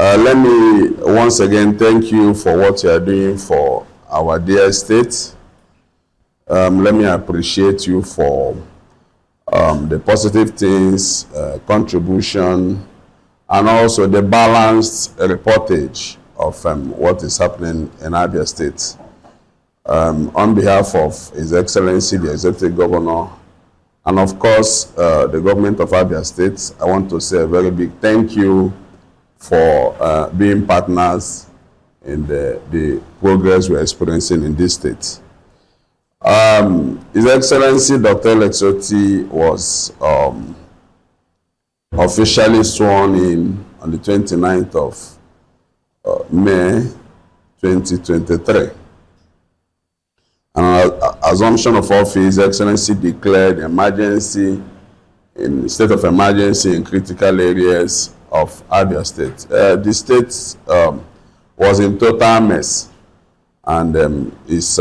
Let me once again thank you for what you are doing for our dear state. Let me appreciate you for the positive things, contribution, and also the balanced reportage of what is happening in Abia State. On behalf of His Excellency, the Executive Governor, and of course, the government of Abia State, I want to say a very big thank you for being partners in the progress we're experiencing in this state. His Excellency Dr. Alex Otti was officially sworn in on the 29th of May 2023. And assumption of office, His Excellency declared emergency, in state of emergency in critical areas of Abia State. The state was in total mess, and is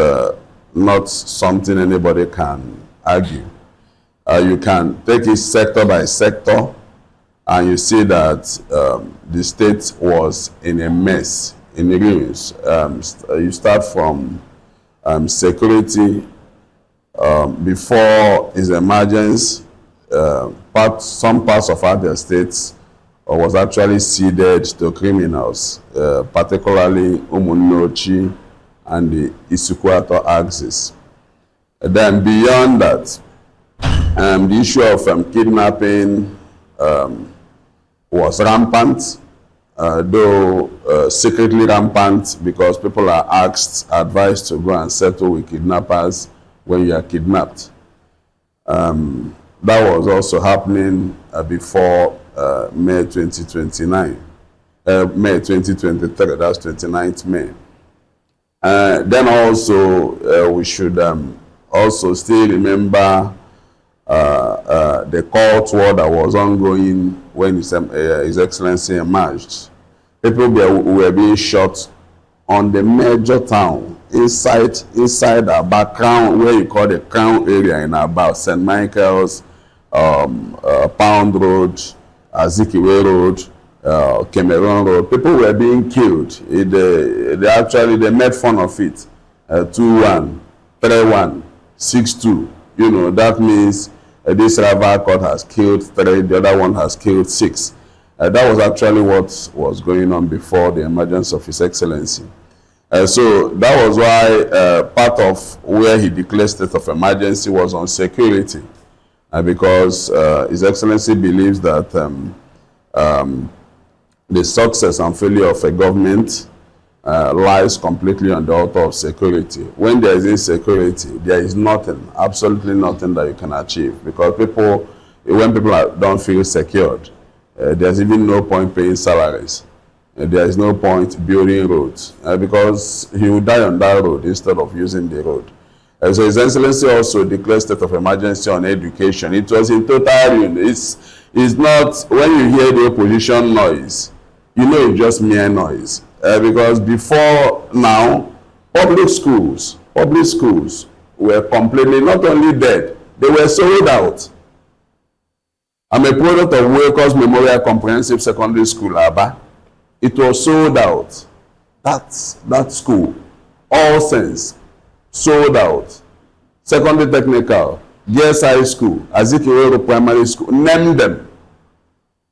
not something anybody can argue. You can take it sector by sector, and you see that the state was in a mess, in ruins. You start from security. Before his emergence, some parts of Abia State was actually ceded to criminals, particularly Umuahia and the Isukuato axis. Then beyond that, the issue of kidnapping was rampant, though secretly rampant, because people are advised to go and settle with kidnappers when you are kidnapped. That was also happening before May 2023, that's 29th May. Then also, we should also still remember the court war that was ongoing when His Excellency emerged. People were being shot on the major town, inside Aba Crown, where you call the Crown area in Aba, St. Michael's, Pound Road, Azikiwe Road, Cameroon Road. People were being killed. They made fun of it. 2-1, 3-1, 6-2. You know, that means this rival court has killed 3, the other one has killed 6. That was actually what was going on before the emergence of His Excellency. So that was why part of where he declared state of emergency was on security. Because His Excellency believes that the success and failure of a government lies completely on the altar of security. When there is insecurity, there is nothing, absolutely nothing that you can achieve. Because when people don't feel secured, there's even no point paying salaries. There is no point building roads, because he will die on that road instead of using the road. So His Excellency also declared state of emergency on education. It was in total ruin. It's not, when you hear the opposition noise, you know it's just mere noise. Because before now, public schools were completely, not only dead, they were sold out. I'm a product of Wakers Memorial Comprehensive Secondary School, Aba. It was sold out. That school, all sense, sold out. Secondary Technical, Girls High School, Azikiwe Primary School, name them.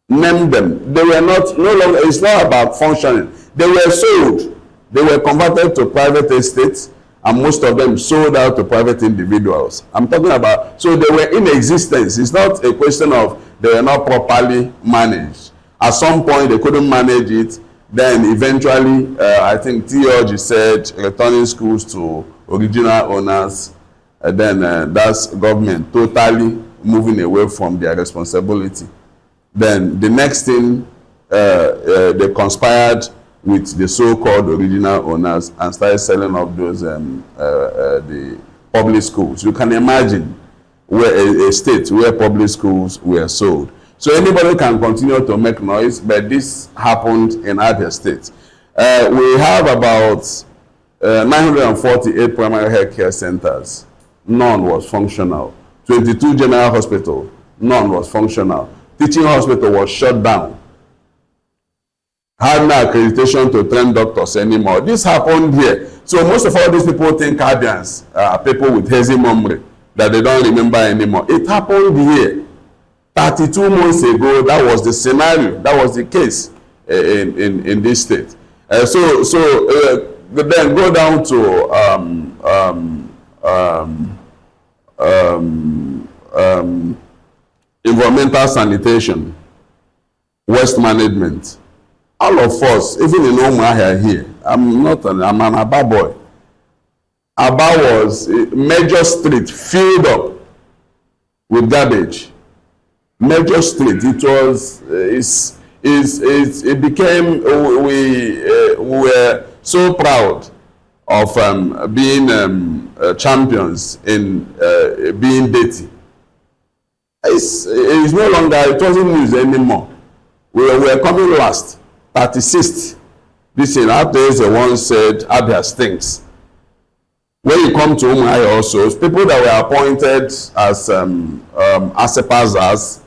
They were no longer, it's not about functioning. They were sold. They were converted to private estates, and most of them sold out to private individuals. I'm talking about, so they were in existence. It's not a question of they were not properly managed. At some point, they couldn't manage it. Then eventually, I think Theology said returning schools to original owners. And then that's government totally moving away from their responsibility. Then the next thing, they conspired with the so-called original owners and started selling off those the public schools. You can imagine where a state where public schools were sold. So anybody can continue to make noise, but this happened in Abia State. We have about 948 primary health care centers. None was functional. 22 general hospitals, none was functional. Teaching hospital was shut down. had no accreditation to train doctors anymore. This happened here. So most of all these people think Abians are people with hazy memory that they don't remember anymore. It happened here. 32 months ago, that was the scenario, that was the case in this state. Then go down to environmental sanitation, waste management. All of us, even in Umuahia here, I'm an Aba boy. Aba was a major street filled up with garbage. Major street. It was, it became, we were so proud of being champions in being dirty. It's no longer, it wasn't used anymore. We were coming last, 36th. This in our days, the one said, Abia stinks. When you come to Umuahia also, people that were appointed as asepazas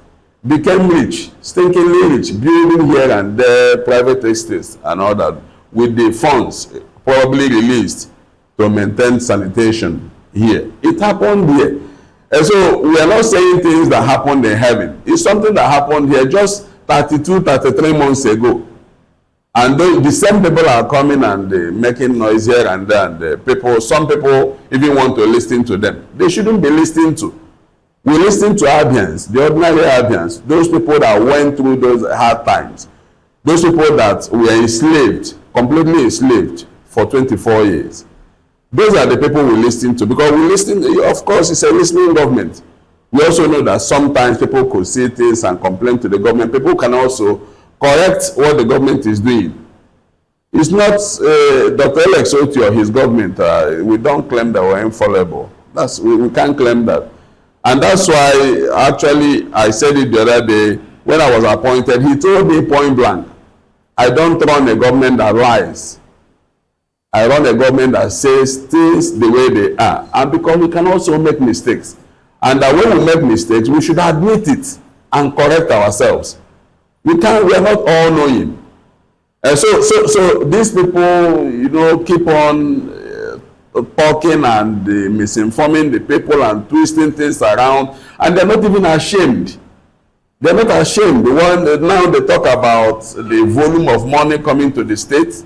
became rich, stinkingly rich, building here and there, private estates and all that, with the funds probably released to maintain sanitation here. It happened here. And so we are not saying things that happened in heaven. It's something that happened here just 32, 33 months ago. And the same people are coming and making noise here and there. And some people even want to listen to them. They shouldn't be listened to. We listen to Abians, the ordinary Abians, those people that went through those hard times, those people that were enslaved, completely enslaved for 24 years. Those are the people we listen to, because we listen, of course, it's a listening government. We also know that sometimes people could say things and complain to the government. People can also correct what the government is doing. It's not Dr. Alex Otti or his government. We don't claim that we're infallible. We can't claim that. And that's why, actually, I said it the other day, when I was appointed, he told me point blank, I don't run a government that lies. I run a government that says things the way they are. And because we can also make mistakes. And that when we make mistakes, we should admit it and correct ourselves. We are not all knowing. So these people, keep on talking and misinforming the people and twisting things around, and they're not even ashamed. They're not ashamed. Now they talk about the volume of money coming to the state,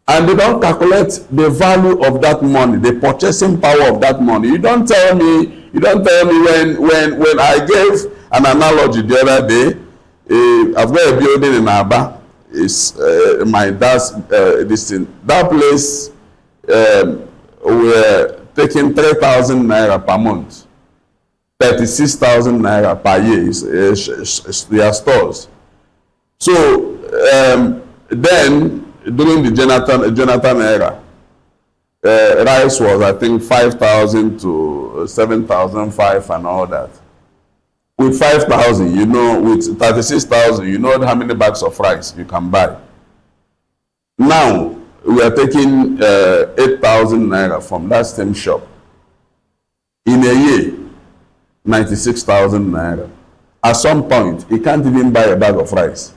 and they don't calculate the value of that money, the purchasing power of that money. You don't tell me when I gave an analogy the other day. I've got a building in Aba. It's my dad's this thing. That place, we're taking 3,000 naira per month, 36,000 naira per year. Their stores. So then during the Jonathan era, rice was, I think, 5,000 to 7,500 and all that. With 5,000, with 36,000, how many bags of rice you can buy. Now, we are taking 8,000 naira from that same shop. In a year, 96,000 naira. At some point, you can't even buy a bag of rice.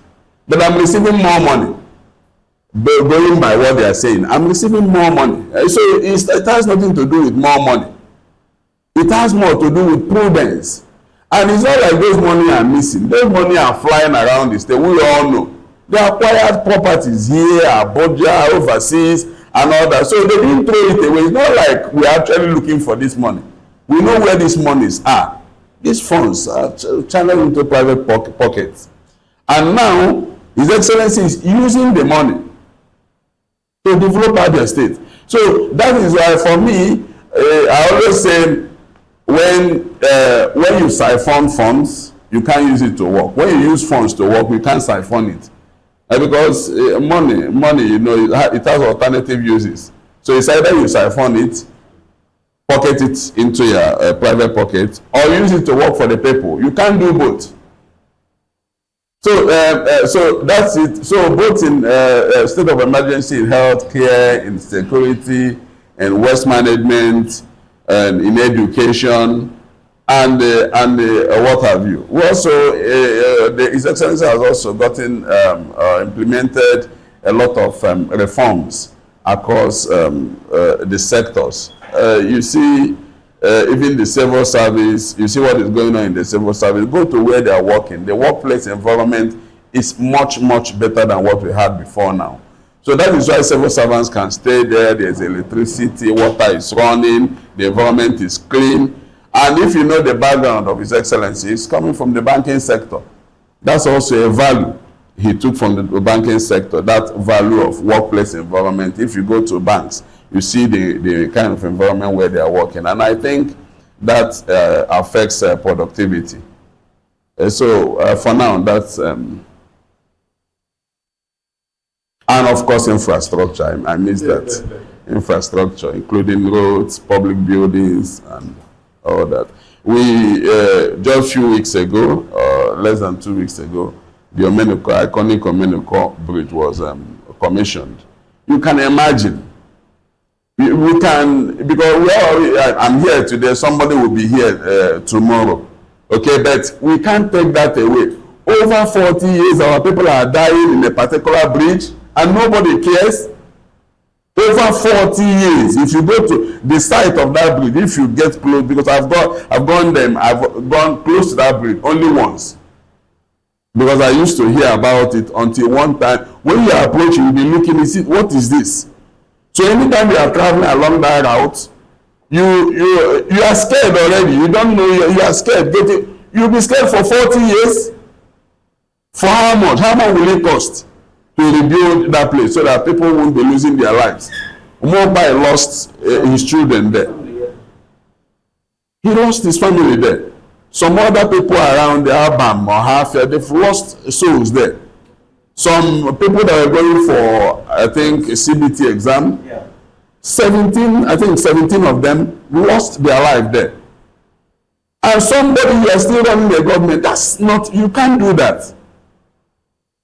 But I'm receiving more money. But going by what they are saying, I'm receiving more money. So it has nothing to do with more money. It has more to do with prudence. And it's not like those money are missing. Those money are flying around the state. We all know. They acquired properties here, Abuja, overseas, and all that. So they didn't throw it away. It's not like we're actually looking for this money. We know where these monies are. These funds are channeled into private pockets. And now, His Excellency is using the money to develop Abia State. So that is why, for me, I always say, when you siphon funds, you can't use it to work. When you use funds to work, you can't siphon it. Because money, it has alternative uses. So it's either you siphon it, pocket it into your private pocket, or use it to work for the people. You can't do both. So that's it. So both in state of emergency, in health care, in security, in waste management, and in education, and what have you. We also, His Excellency has also gotten implemented a lot of reforms across the sectors. You see, even the civil service, you see what is going on in the civil service. Go to where they are working. The workplace environment is much, much better than what we had before now. So that is why civil servants can stay there. There's electricity, water is running, the environment is clean. And if you know the background of His Excellency, it's coming from the banking sector. That's also a value he took from the banking sector, that value of workplace environment. If you go to banks, you see the kind of environment where they are working. And I think that affects productivity. So for now, that's... and of course, infrastructure. I missed that. Infrastructure, including roads, public buildings, and all that. We, just a few weeks ago, less than 2 weeks ago, the iconic Omeniko Bridge was commissioned. You can imagine. We can, because I'm here today, somebody will be here tomorrow. Okay, but we can't take that away. Over 40 years, our people are dying in a particular bridge, and nobody cares. Over 40 years, if you go to the site of that bridge, if you get close, because I've gone close to that bridge only once, because I used to hear about it until one time, when you are approaching, you'll be looking, you see, what is this? So anytime you are traveling along that route, you are scared already. You don't know, you are scared. You'll be scared for 40 years. For how much? How much will it cost to rebuild that place so that people won't be losing their lives? Mobile lost his children there. He lost his family there. Some other people around the Abam or Hafia, they've lost souls there. Some people that are going for, I think, a CBT exam, 17 of them lost their life there. And somebody, you are still running the government. That's not, you can't do that.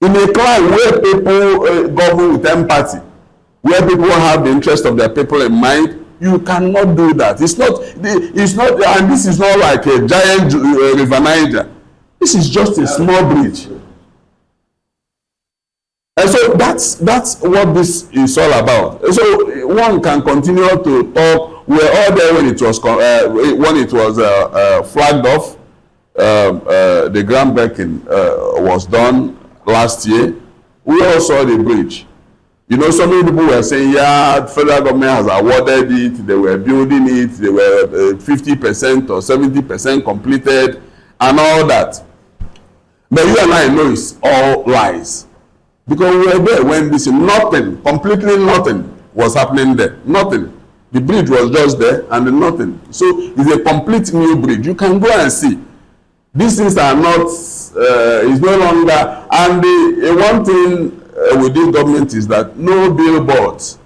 In a climate where people govern with empathy, where people have the interest of their people in mind, you cannot do that. It's not, and this is not like a giant River Niger. This is just a small bridge. And so that's what this is all about. So one can continue to talk. We're all there when it was flagged off. The groundbreaking was done last year. We all saw the bridge. You know, so many people were saying, yeah, the federal government has awarded it, they were building it, they were 50% or 70% completed, and all that. But you and I know it's all lies. Because we were there when this, nothing, completely nothing was happening there. Nothing. The bridge was just there and nothing. So it's a complete new bridge. You can go and see. These things are not, it's no longer, and the one thing with this government is that no billboards.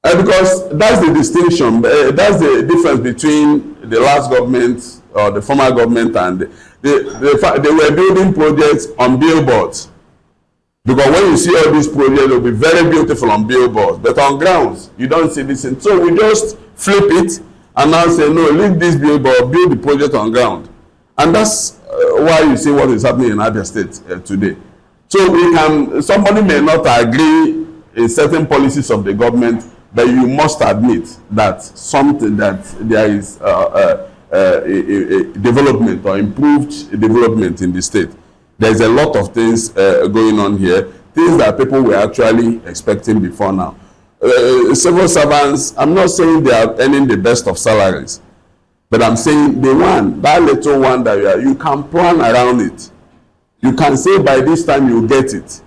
Because that's the distinction, that's the difference between the last government or the former government and they were building projects on billboards. Because when you see all these projects, they'll be very beautiful on billboards, but on grounds, you don't see this. So we just flip it and now say, no, leave this billboard, build the project on ground. And that's why you see what is happening in Abia State today. So we can, somebody may not agree in certain policies of the government, but you must admit that something, that there is a development or improved development in the state. There's a lot of things going on here, things that people were actually expecting before now. Civil servants, I'm not saying they are earning the best of salaries, but I'm saying that little one that you can plan around it. You can say by this time you get it.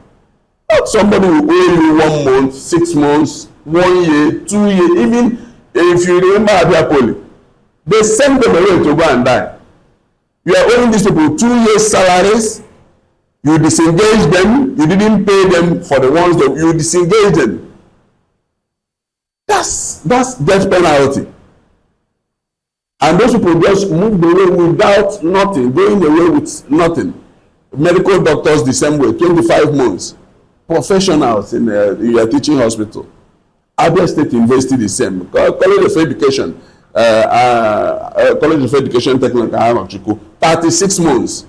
Not somebody will owe you 1 month, 6 months, 1 year, 2 years. Even if you remember Abia Poli, they send them away to go and die. You are owing these people 2 years' salaries. You disengage them. You didn't pay them for the ones that you disengage them. That's death penalty. And those people just moved away without nothing, going away with nothing. Medical doctors the same way, 25 months. Professionals in your teaching hospital. Abia State University the same. College of Education, College of Education Technical Njoku, 36 months.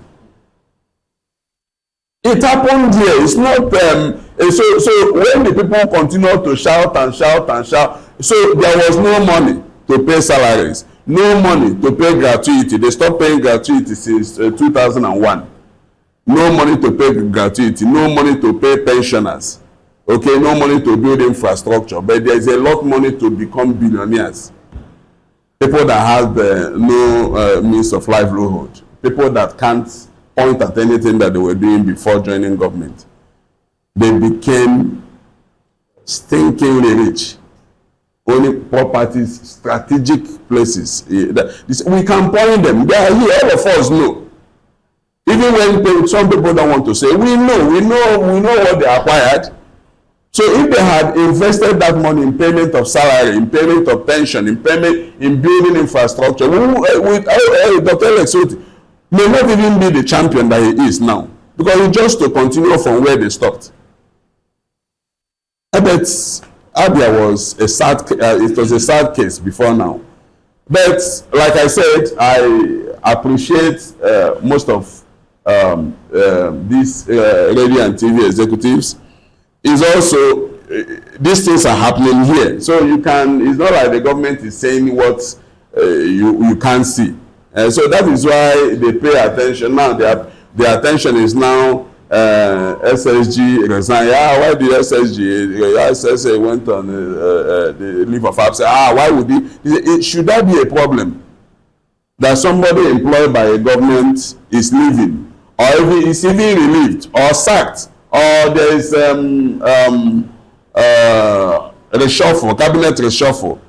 It happened here. It's not so when the people continue to shout and shout and shout, so there was no money to pay salaries, no money to pay gratuity. They stopped paying gratuity since 2001. No money to pay gratuity, no money to pay pensioners. Okay, no money to build infrastructure, but there is a lot of money to become billionaires. People that have no means of livelihood, people that can't point at anything that they were doing before joining government. They became stinkingly rich. Owning properties, strategic places. We can point them. They are here. All of us know. Even when some people don't want to say, we know what they acquired. So if they had invested that money in payment of salary, in payment of pension, in payment in building infrastructure, with Dr. Alex Otti may not even be the champion that he is now, because it's just to continue from where they stopped. But Abia was a sad, it was a sad case before now. But like I said, I appreciate most of these radio and TV executives. Is also these things are happening here, so you can. It's not like the government is saying what you can't see. So that is why they pay attention now. Their attention is now SSG resign. Why did SSG went on the leave of absence? Why would he? Should that be a problem? That somebody employed by a government is leaving, or even is even relieved or sacked, or there is reshuffle, cabinet reshuffle.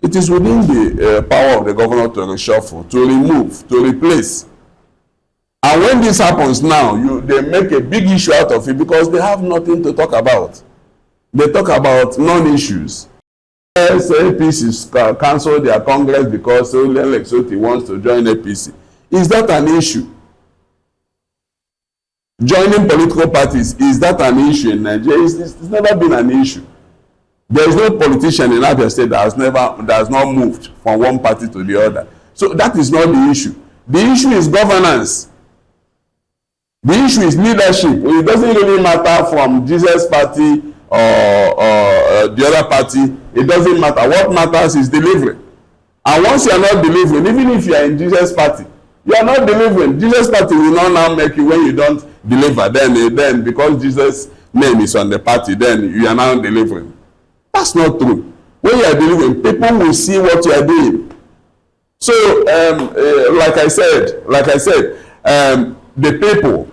It is within the power of the governor to reshuffle, to remove, to replace. And when this happens now, they make a big issue out of it because they have nothing to talk about. They talk about non-issues. APC cancelled their congress because Alex Otti wants to join APC. Is that an issue? Joining political parties, is that an issue in Nigeria? It's never been an issue. There is no politician in Abia State that has not moved from one party to the other. So that is not the issue. The issue is governance. The issue is leadership. It doesn't really matter from Jesus' party or the other party. It doesn't matter. What matters is delivery. And once you are not delivering, even if you are in Jesus' party, you are not delivering. Jesus' party will not now make you when you don't deliver. Then because Jesus' name is on the party, then you are now delivering. That's not true. When you are delivering, people will see what you are doing. So, like I said, the people,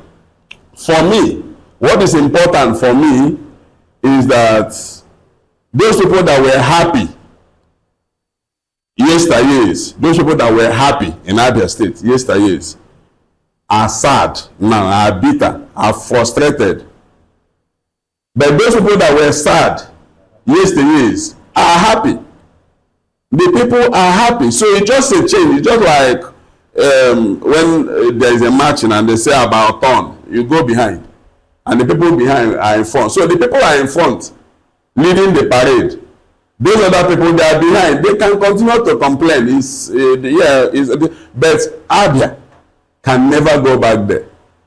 for me, what is important for me is that those people that were happy yesteryears, those people that were happy in Abia State yesteryears, are sad now, are bitter, are frustrated. But those people that were sad yesteryears are happy. The people are happy. So it's just a change. It's just like when there is a marching and they say about turn, you go behind, and the people behind are in front. So the people are in front, leading the parade. Those other people that are behind, they can continue to complain. But Abia can never go back there.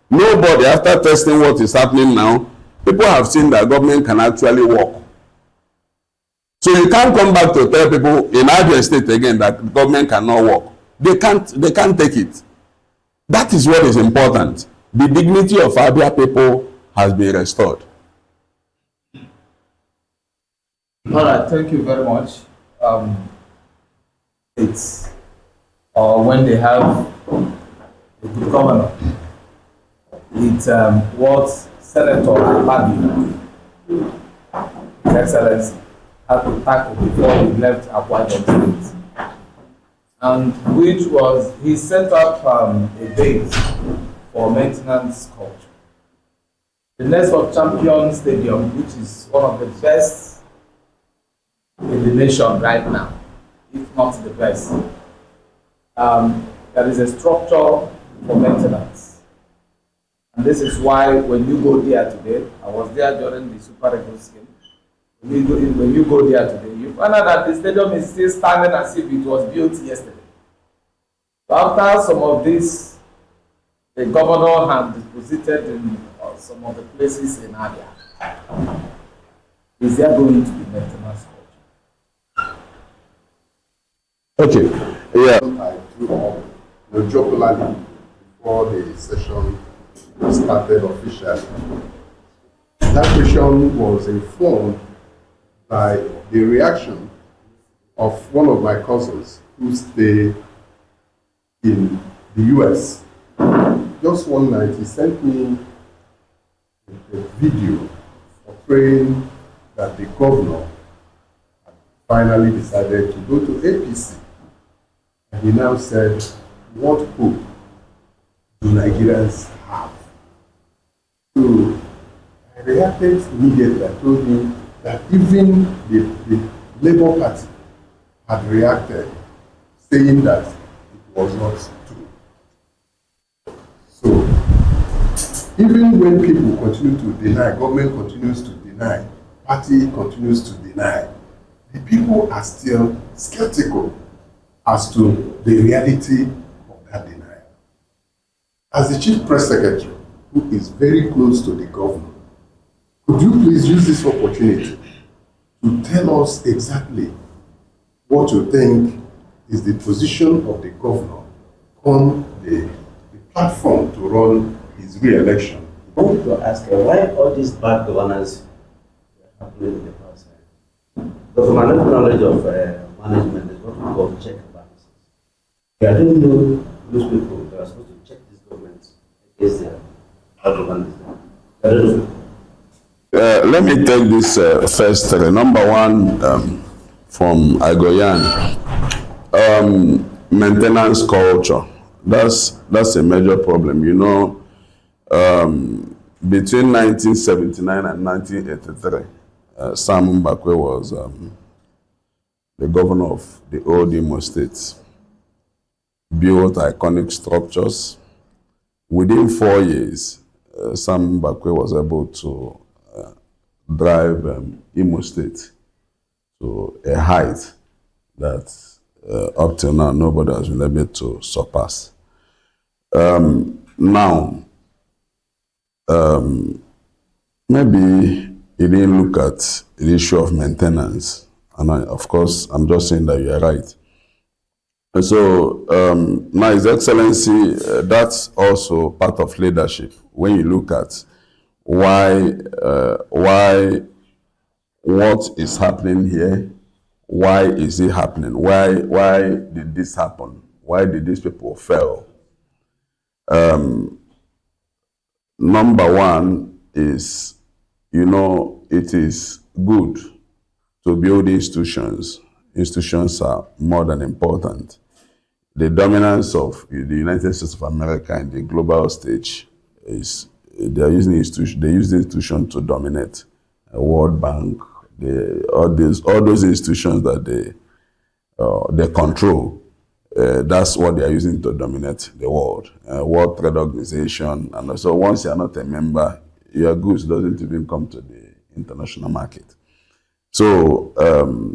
Nobody, after testing what is happening now, people have seen that government can actually work. So you can't come back to tell people in Abia State again that government cannot work. They can't take it. That is what is important. The dignity of Abia people has been restored. All right, thank you very much. It's when they have a good governor, it's what Senator Abadi, His Excellency, had to tackle before he left Akwa Ibom State, and which was he set up a base for maintenance culture. The Nest of Champions Stadium, which is one of the best in the nation right now, if not the best. There is a structure for maintenance. And this is why when you go there today, I was there during the Super Eagles game, when you go there today, you find out that the stadium is still standing as if it was built yesterday. So after some of this, the governor had deposited in some of the places in Abia. Is there going to be maintenance culture? Okay. Yeah. I drew up jocularly before the session started officially. That question was informed by the reaction of one of my cousins who stay in the US. Just one night, he sent me a video portraying that the governor had finally decided to go to APC. And he now said, what hope do Nigerians have? So I reacted immediately. I told him that even the Labour Party had reacted, saying that it was not true. So even when people continue to deny, government continues to deny, party continues to deny, the people are still skeptical as to the reality of that denial. As the Chief Press Secretary, who is very close to the governor, could you please use this opportunity to tell us exactly what you think is the position of the governor on the platform to run his re-election? I want to ask why all these bad governance happening in the past? Because from my knowledge of management is what we call check and balances. I don't know those people that are supposed to check this government against their bad governance. I don't know. Let me take this first. Number one, from Agoyan, maintenance culture. That's a major problem. You know, between 1979 and 1983, Sam Mbakwe was the governor of the old Imo State. Built iconic structures. Within 4 years, Sam Mbakwe was able to drive Imo State to a height that up till now nobody has been able to surpass. Now, maybe he didn't look at the issue of maintenance, and of course I'm just saying that you are right. And so now His Excellency, that's also part of leadership. When you look at why what is happening here, why is it happening? Why did this happen? Why did these people fail? Number one is, you know, it is good to build institutions. Institutions are more than important. The dominance of the United States of America in the global stage is they use the institution to dominate. World Bank, all those institutions that they control. That's what they are using to dominate the world. World Trade Organization, and so once you are not a member, your goods doesn't even come to the international market. So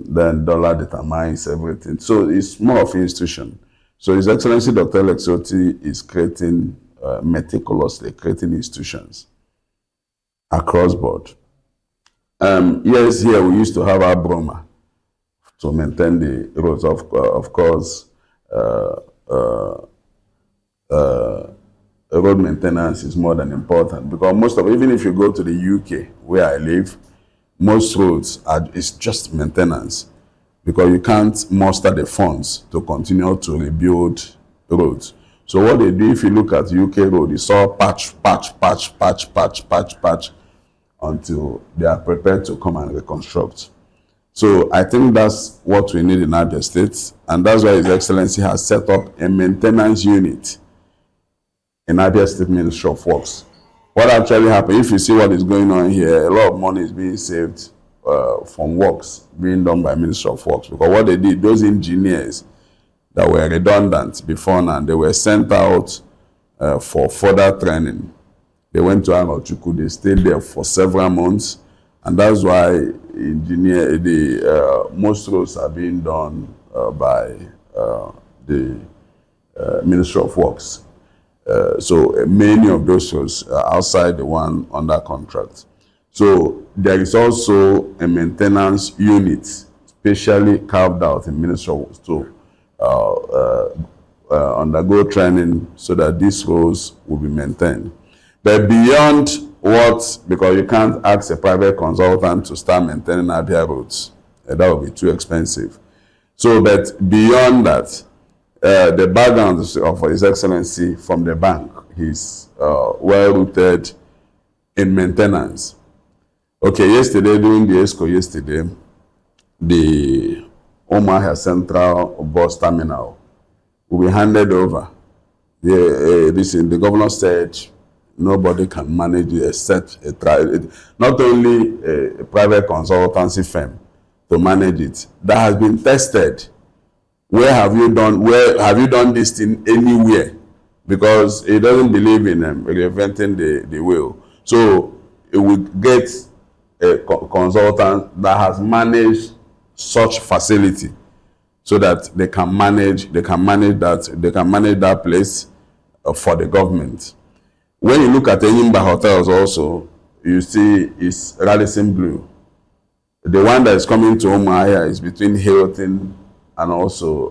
then dollar determines everything. So it's more of an institution. So His Excellency Dr. Alex Otti is creating meticulously creating institutions across board. Yes, here we used to have our Broma to maintain the roads. Of course, road maintenance is more than important, because most of, even if you go to the UK where I live, most roads it's just maintenance, because you can't muster the funds to continue to rebuild roads. So what they do, if you look at UK road, it's all patch until they are prepared to come and reconstruct. So I think that's what we need in Abia State, and that's why His Excellency has set up a maintenance unit in Abia State Ministry of Works. What actually happened, if you see what is going on here, a lot of money is being saved from works being done by Ministry of Works, because what they did, those engineers that were redundant before now, they were sent out for further training. They went to Njoku, they stayed there for several months, and that's why most roads are being done by the Ministry of Works. So many of those roads are outside the one under contract. So there is also a maintenance unit specially carved out in Ministry of Works to undergo training so that these roads will be maintained. But beyond what, because you can't ask a private consultant to start maintaining Abia roads, that would be too expensive. So, but beyond that, the background of His Excellency from the bank, he's well rooted in maintenance. Okay, yesterday, during the ESCO yesterday, the Umuahia Central Bus Terminal will be handed over. The governor said nobody can manage it except not only a private consultancy firm to manage it. That has been tested. Where have you done this thing anywhere? Because he doesn't believe in reinventing the wheel. So it will get a consultant that has managed such facility so that they can manage that place for the government. When you look at Enyimba hotels also, you see it's Radisson Blue. The one that is coming to Umuahia is between Hilton and also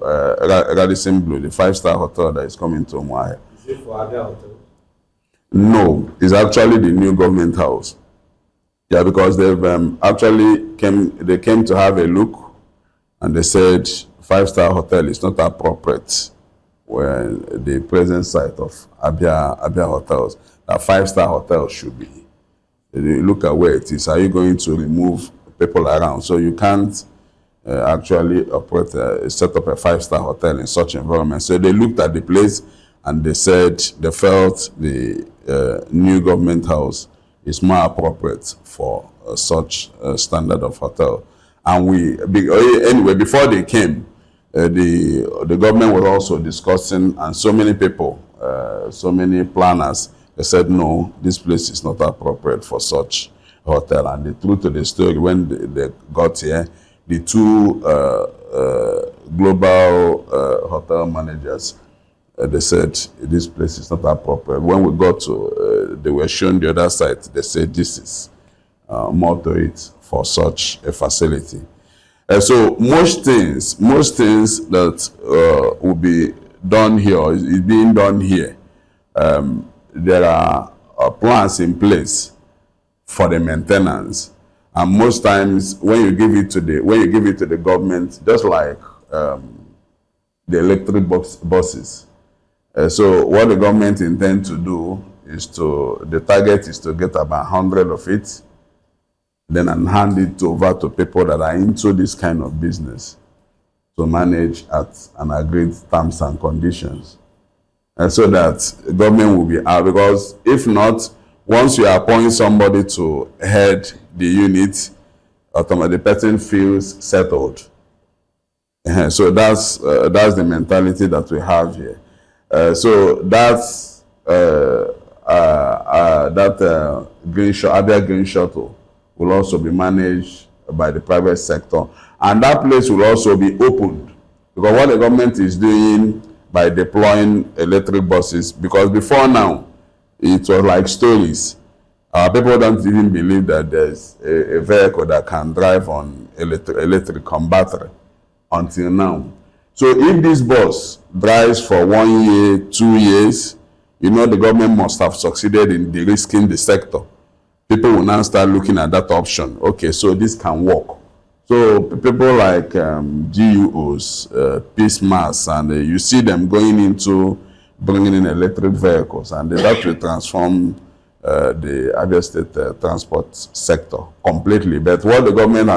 Radisson Blue, the 5-star hotel that is coming to Umuahia. Is it for Abia hotels? No, it's actually the new government house. Yeah, because they've they came to have a look, and they said 5-star hotel is not appropriate when the present site of Abia hotels. That 5-star hotel should be. You look at where it is. Are you going to remove people around? So you can't actually operate set up a 5-star hotel in such environment. So they looked at the place and they said they felt the new government house is more appropriate for such standard of hotel. And anyway, before they came, the government was also discussing, and so many people, so many planners, they said, no, this place is not appropriate for such hotel. And the truth of the story, when they got here, the two global hotel managers, they said, this place is not appropriate. When we got to, they were shown the other side, they said, this is more to it for such a facility. So most things that will be done here, is being done here. There are plans in place for the maintenance, and most times when you give it to the government, just like the electric buses. So what the government intends to do is the target is to get about 100 of it, then and hand it over to people that are into this kind of business to manage at an agreed terms and conditions. And so that government will be out, because if not, once you appoint somebody to head the unit, automatically the person feels settled. So that's the mentality that we have here. So that's Abia Green Shuttle will also be managed by the private sector, and that place will also be opened, because what the government is doing by deploying electric buses, because before now it was like stories. People don't even believe that there's a vehicle that can drive on electric on battery until now. So if this bus drives for 1 year, 2 years, the government must have succeeded in de-risking the sector. People will now start looking at that option. Okay, so this can work. So people like GUOs, Peace Mass, and you see them going into bringing in electric vehicles, and that will transform the Abia State transport sector completely. But what the government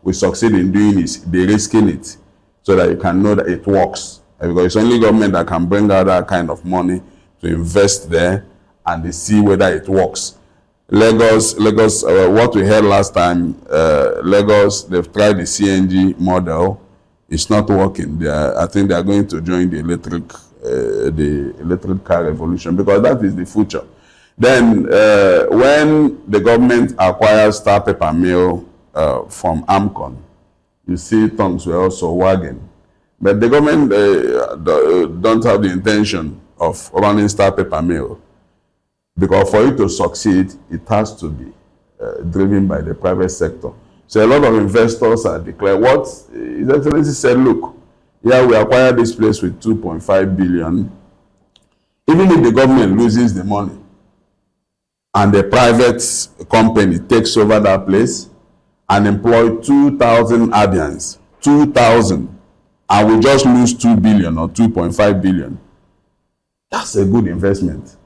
will succeed in doing is de-risking it, so that you can know that it works. Because it's only government that can bring out that kind of money to invest there, and they see whether it works. Lagos, what we heard last time, Lagos, they've tried the CNG model. It's not working. I think they are going to join the electric car revolution, because that is the future. Then, when the government acquires Star Paper Mill from AMCON, you see tongues were also wagging. But the government don't have the intention of running star paper mill, because for it to succeed, it has to be driven by the private sector. So a lot of investors are declared what His Excellency said, look, yeah, we acquired this place with 2.5 billion. Even if the government loses the money and the private company takes over that place and employ 2,000 Abians, 2,000, and we just lose 2 billion or 2.5 billion, that's a good investment.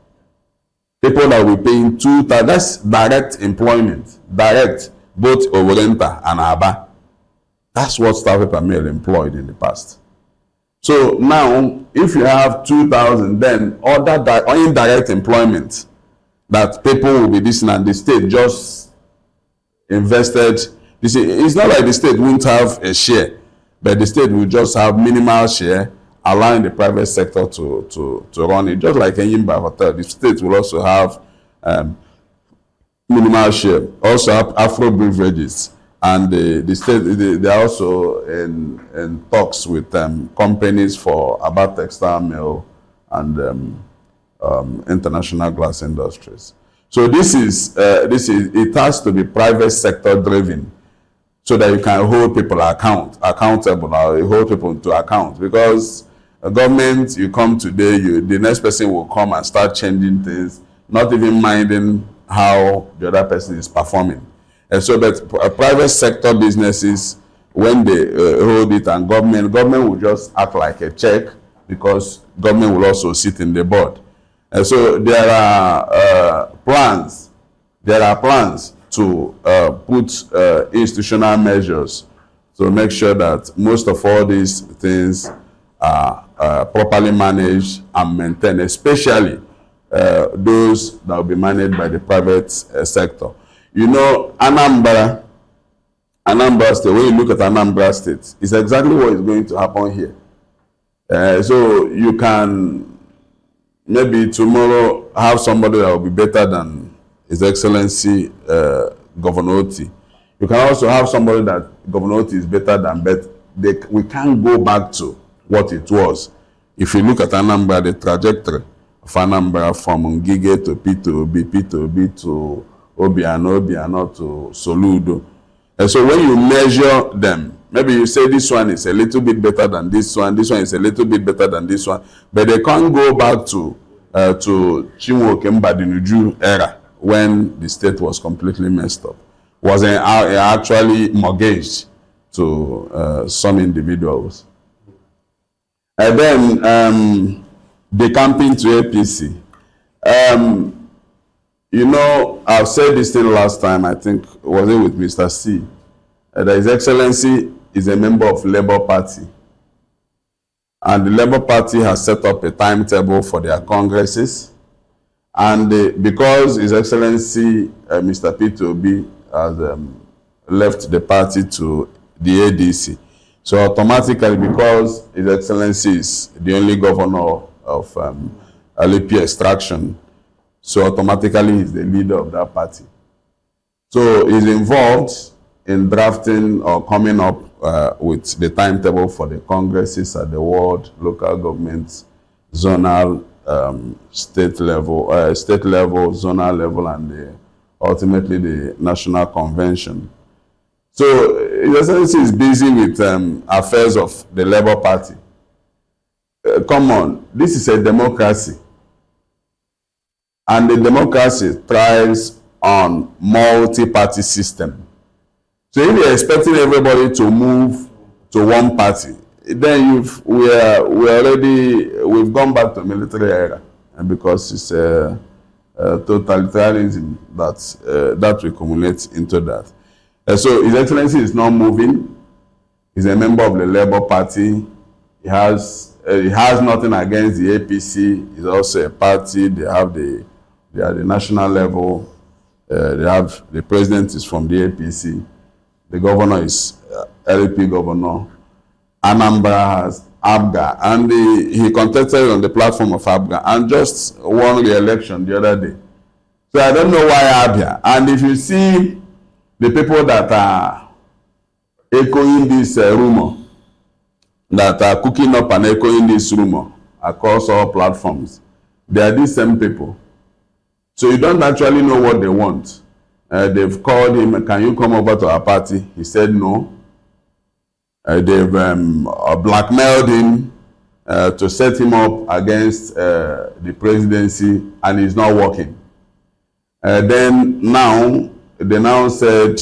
People that will pay in 2,000, that's direct employment, direct, both Ovorenta and Aba. That's what Star Paper Mill employed in the past. So now, if you have 2,000, then other indirect employment that people will be listening, and the state just invested. You see, it's not like the state won't have a share, but the state will just have minimal share, allowing the private sector to run it. Just like Enyimba Hotel, the state will also have minimal share. Also Afro Beverages, and the state, they are also in talks with companies for Aba Textile Mill and International Glass Industries. So this is it has to be private sector driven, so that you can hold people accountable, or hold people to account. Because a government, you come today, the next person will come and start changing things, not even minding how the other person is performing. And so, but private sector businesses, when they hold it, and government will just act like a check, because government will also sit in the board. And so there are plans to put institutional measures to make sure that most of all these things are properly managed and maintained, especially those that will be managed by the private sector. You know, Anambra State, when you look at Anambra State, it's exactly what is going to happen here. So you can maybe tomorrow have somebody that will be better than His Excellency Governor Otti. You can also have somebody that Governor Otti is better than, but we can't go back to what it was. If you look at Anambra, the trajectory of Anambra from Ngige to P2B, P2B to Obiano to Soludo. And so when you measure them, maybe you say this one is a little bit better than this one is a little bit better than this one, but they can't go back to Chinwoke Mbadinuju era, when the state was completely messed up. Was actually mortgaged to some individuals. And then decamping to APC. You know, I've said this thing last time, I think, was it with Mr. C, that His Excellency is a member of Labour Party. And the Labour Party has set up a timetable for their congresses. And because His Excellency, Mr. P2B, has left the party to the ADC, so automatically, because His Excellency is the only governor of LP extraction, so automatically he's the leader of that party. So he's involved in drafting or coming up with the timetable for the congresses at the ward, local governments, zonal, state level, zonal level, and ultimately the national convention. So His Excellency is busy with affairs of the Labour Party. Come on, this is a democracy. And the democracy thrives on multi-party system. So if you're expecting everybody to move to one party, then we've gone back to military era, and because it's a totalitarianism that will accumulate into that. And so His Excellency is not moving. He's a member of the Labour Party. He has nothing against the APC. He's also a party. They are the national level. The president is from the APC. The governor is LP governor. Anambra has ABGA, and he contested on the platform of ABGA and just won the election the other day. So I don't know why Abia. And if you see the people that are echoing this rumor, that are cooking up and echoing this rumor across all platforms, they are these same people. So you don't actually know what they want. They've called him, can you come over to our party? He said no. They've blackmailed him to set him up against the presidency, and he's not working. Then now, they now said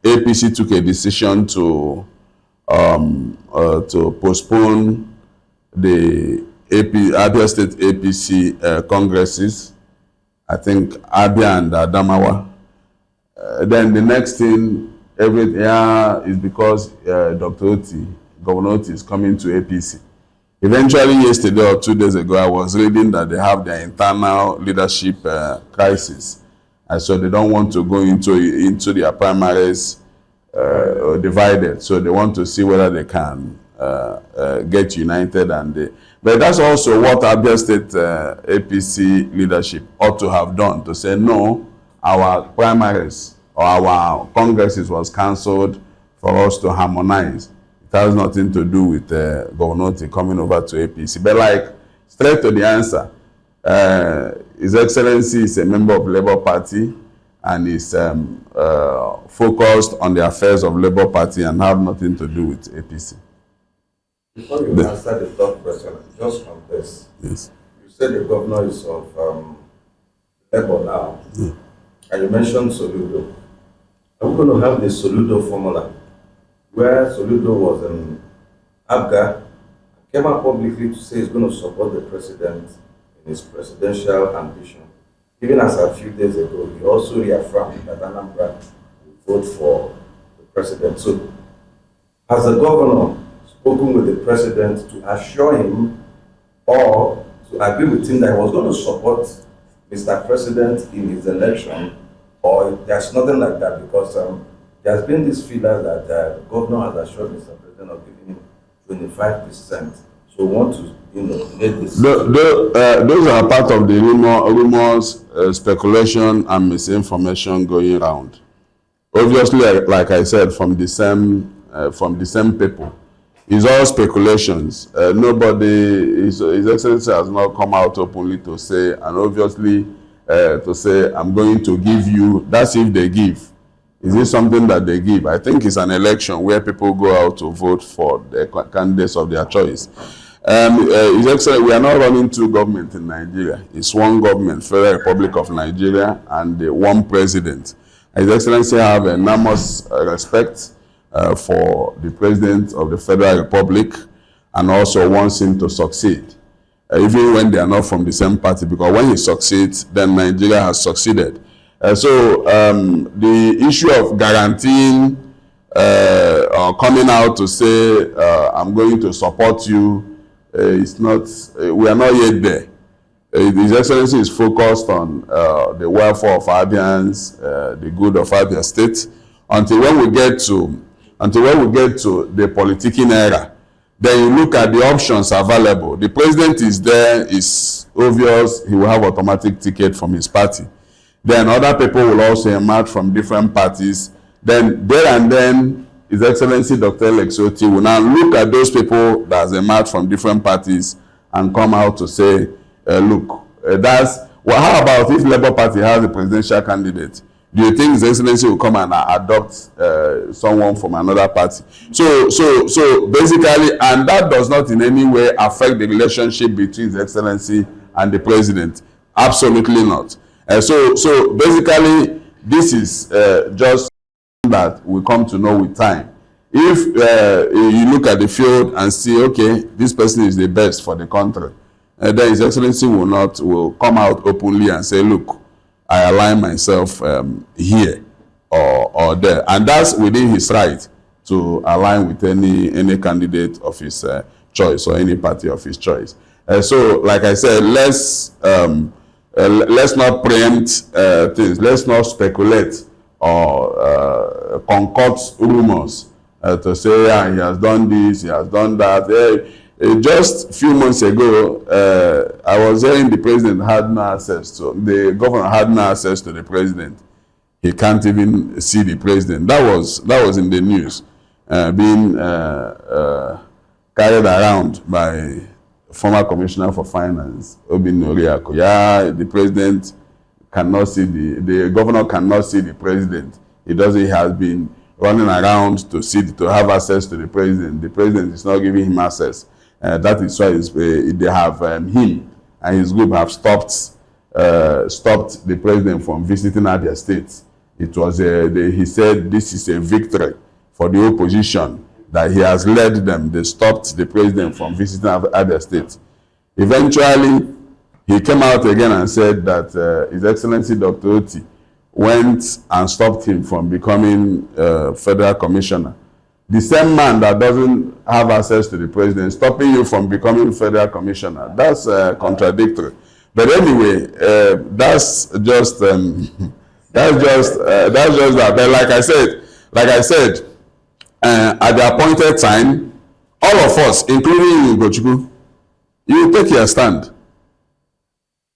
APC took a decision to postpone the Abia State APC congresses. I think Abia and Adamawa. Then the next thing, is because Dr. Otti, Governor Otti, is coming to APC. Eventually, yesterday or 2 days ago, I was reading that they have their internal leadership crisis, and so they don't want to go into their primaries divided. So they want to see whether they can get united, but that's also what Abia State APC leadership ought to have done, to say no, our primaries or our congresses was cancelled for us to harmonize. It has nothing to do with Governor Otti coming over to APC. But like, straight to the answer, His Excellency is a member of Labour Party and is focused on the affairs of Labour Party and have nothing to do with APC. Before you answer the third question, just on this. Yes. You said the governor is of Labour now, and you mentioned Soludo. Are we going to have the Soludo formula, where Soludo was in Abga, came out publicly to say he's going to support the president in his presidential ambition? Even as a few days ago, he also reaffirmed that Anambra will vote for the president. So, has the governor spoken with the president to assure him or to agree with him that he was going to support Mr. President in his election, or there's nothing like that? Because there's been this feeler that the governor has assured Mr. President of giving him 25%. So we want to, make this. Those are part of the rumors, speculation, and misinformation going around. Obviously, like I said, from the same people. It's all speculations. Nobody, His Excellency has not come out openly to say, and obviously to say, I'm going to give you. That's if they give. Is it something that they give? I think it's an election where people go out to vote for the candidates of their choice. His Excellency, we are not running two governments in Nigeria. It's one government, Federal Republic of Nigeria, and one president. His Excellency have enormous respect for the President of the Federal Republic, and also wants him to succeed, even when they are not from the same party, because when he succeeds, then Nigeria has succeeded. So the issue of guaranteeing or coming out to say, I'm going to support you, is not, we are not yet there. His Excellency is focused on the welfare of Abians, the good of Abia State, until when we get to the politicking era. Then you look at the options available. The president is there, it's obvious he will have automatic ticket from his party. Then other people will also emerge from different parties. Then there and then, His Excellency Dr. Alex Otti will now look at those people that has emerged from different parties and come out to say, look, how about if Labour Party has a presidential candidate? Do you think His Excellency will come and adopt someone from another party? So basically, and that does not in any way affect the relationship between His Excellency and the President. Absolutely not. So basically, this is just that we come to know with time. If you look at the field and see, okay, this person is the best for the country, then His Excellency will come out openly and say, look, I align myself here or there, and that's within his right to align with any candidate of his choice or any party of his choice. So, like I said, let's not preempt things. Let's not speculate or concoct rumors to say, yeah, he has done this, he has done that. Just a few months ago, I was hearing the governor had no access to the president. he can't even see the president. That was in the news, being carried around by former Commissioner for Finance, Obin Noriako. Yeah, the president cannot see the governor cannot see the president. He has been running around to have access to the president. The president is not giving him access. That is why they have him and his group have stopped the president from visiting Abia State. It was he said this is a victory for the opposition that he has led them. They stopped the president from visiting Abia State. Eventually, he came out again and said that His Excellency Dr. Otti went and stopped him from becoming federal commissioner. The same man that doesn't have access to the president stopping you from becoming federal commissioner. That's contradictory. But anyway, that's just that. But like I said, at the appointed time, all of us, including you, Gochuku, you take your stand.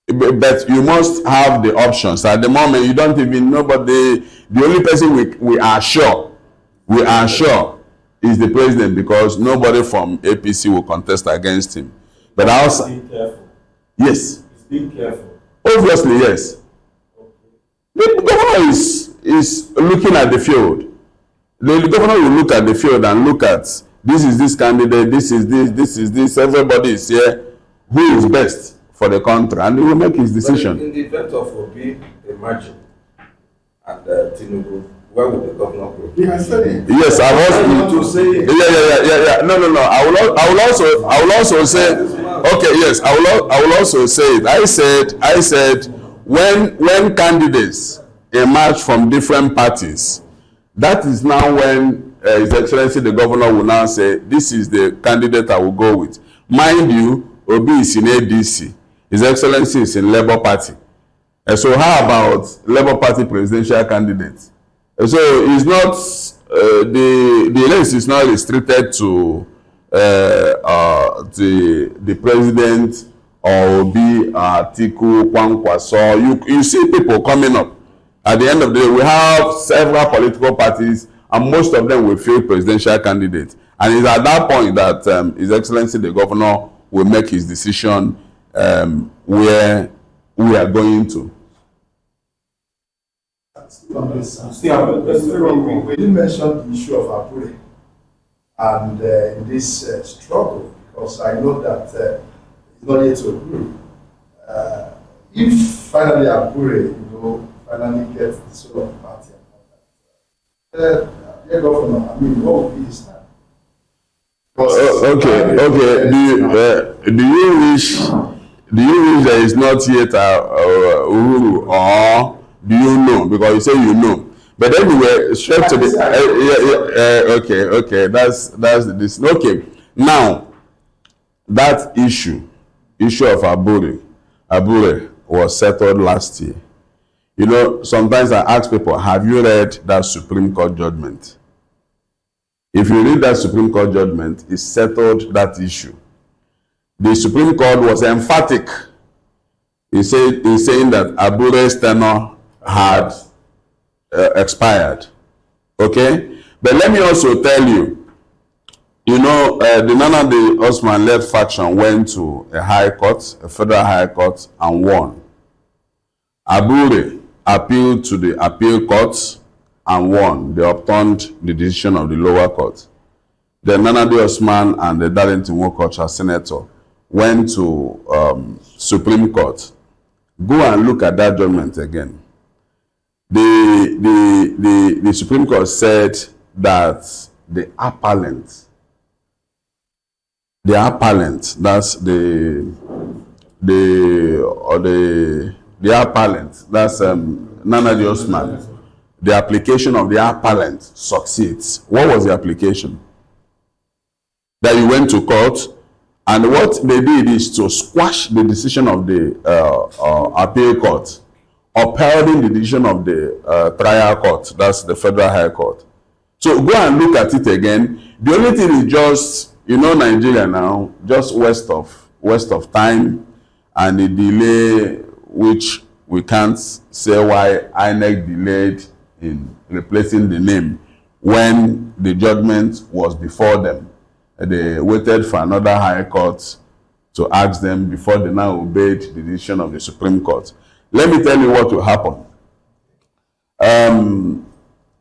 But you must have the options. At the moment, you don't even know. But the only person we are sure is the president, because nobody from APC will contest against him. But outside, Being careful. yes, He's being careful. obviously yes. The governor is looking at the field. The governor will look at the field and look at this candidate, this is this. Everybody is here. Who is best for the country, and he will make his decision. But in the event of Obi emerging and Tinubu, where would the governor go? He has said it. Yes, I was to say it. Yeah. No. I will also say. Okay, yes, I will also say it. I said when candidates emerge from different parties, that is now when His Excellency the Governor will now say, this is the candidate I will go with. Mind you, Obi is in ADC. His Excellency is in Labour Party. So how about Labour Party presidential candidates? So it's not the race is not restricted to the president or Obi, Atiku, Kwankwaso. You see people coming up. At the end of the day, we have several political parties, and most of them will field presidential candidates. And it's at that point that His Excellency the Governor will make his decision where we are going to. We didn't mention the issue of Apure and in this struggle, because I know that it's not yet to agree. If finally Apure, finally gets the soul of the party and all that, dear Governor, what would be his stand? Okay. Do you wish there is not yet Uhuru, or do you know? Because you say you know. But anyway, straight to the okay. That's this. Okay. Now that issue of Abure was settled last year. You know, sometimes I ask people, have you read that Supreme Court judgment? If you read that Supreme Court judgment, it settled that issue. The Supreme Court was emphatic in saying that Abure's tenure had expired. Okay? But let me also tell you, the Nana de Osman-led faction went to a high court, a federal high court, and won. Abure appealed to the appeal court and won. They overturned the decision of the lower court. Then Nana de Osman and the Darlington Wokocha senator went to Supreme Court. Go and look at that judgment again. The Supreme Court said that the appellant, that's the appellant, that's Nana de Osman. The application of the appellant succeeds. What was the application? That you went to court, and what they did is to squash the decision of the appeal court, upheld the decision of the trial court, that's the federal high court. So go and look at it again. The only thing is just, Nigeria now, just waste of time and the delay, which we can't say why INEC delayed in replacing the name when the judgment was before them. They waited for another high court to ask them before they now obeyed the decision of the Supreme Court. Let me tell you what will happen.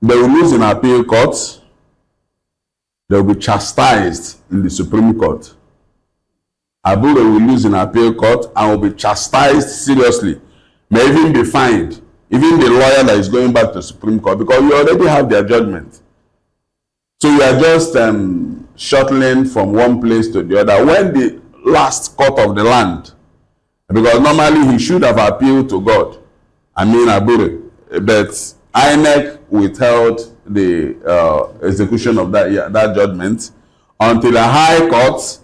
They will lose in appeal court. They will be chastised in the Supreme Court. Abure will lose in appeal court and will be chastised seriously. May even be fined. Even the lawyer that is going back to the Supreme Court, because you already have their judgment. So you are just shuttling from one place to the other. When the last court of the land, because normally he should have appealed to God, I mean Abure, but INEC withheld the execution of that judgment until the High Court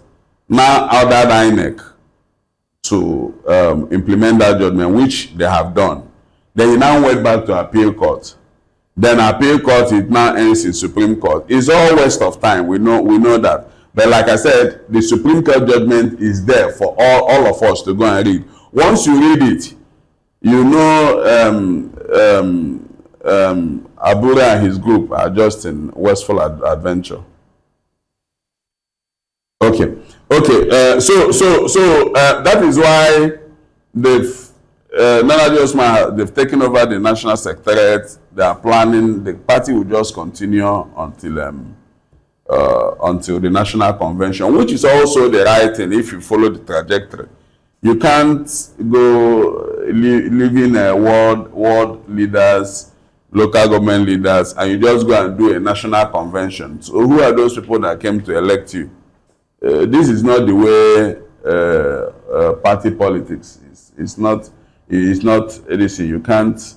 now ordered INEC to implement that judgment, which they have done. Then he now went back to appeal court. Then appeal court, it now ends in Supreme Court. It's all waste of time. We know that. But like I said, the Supreme Court judgment is there for all of us to go and read. Once you read it, you know Abure and his group are just in wasteful adventure. Okay. So that is why they've taken over the National Secretariat. They are planning. The party will just continue until the National Convention, which is also the right thing if you follow the trajectory. You can't go living world leaders, local government leaders, and you just go and do a national convention. So who are those people that came to elect you? This is not the way party politics is. It's not anything. You can't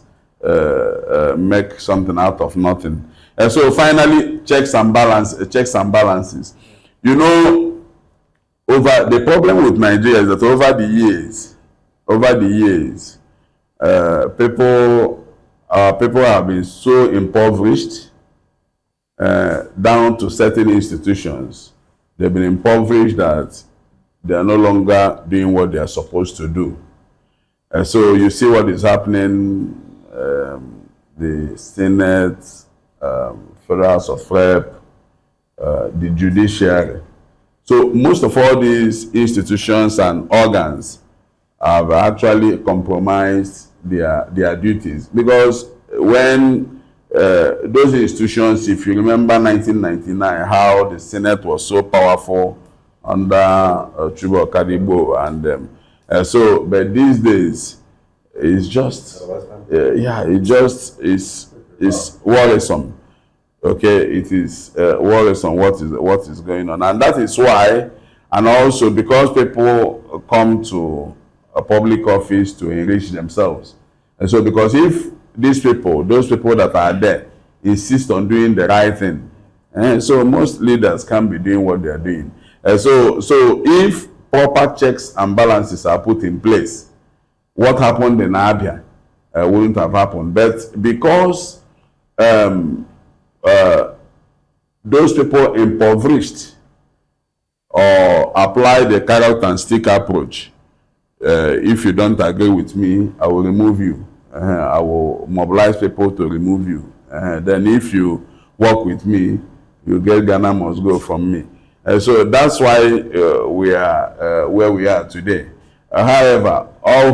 make something out of nothing. And so finally, checks and balances. You know, the problem with Nigeria is that over the years, people have been so impoverished down to certain institutions. They've been impoverished that they are no longer doing what they are supposed to do. And so you see what is happening, the Senate, Federal House of Rep, the judiciary. So most of all these institutions and organs have actually compromised their duties. Because when those institutions, if you remember 1999, how the Senate was so powerful under Chubu Okadibo and them. But these days, it's just, it just is worrisome. Okay, it is worrisome what is going on, and that is why, and also because people come to a public office to enrich themselves, and so because if those people that are there, insist on doing the right thing, and so most leaders can't be doing what they are doing, and so if proper checks and balances are put in place, what happened in Abia wouldn't have happened. But because those people impoverished or apply the carrot and stick approach, if you don't agree with me, I will remove you. I will mobilize people to remove you. Then if you work with me, you get Ghana must go from me. So that's why we are where we are today. However, all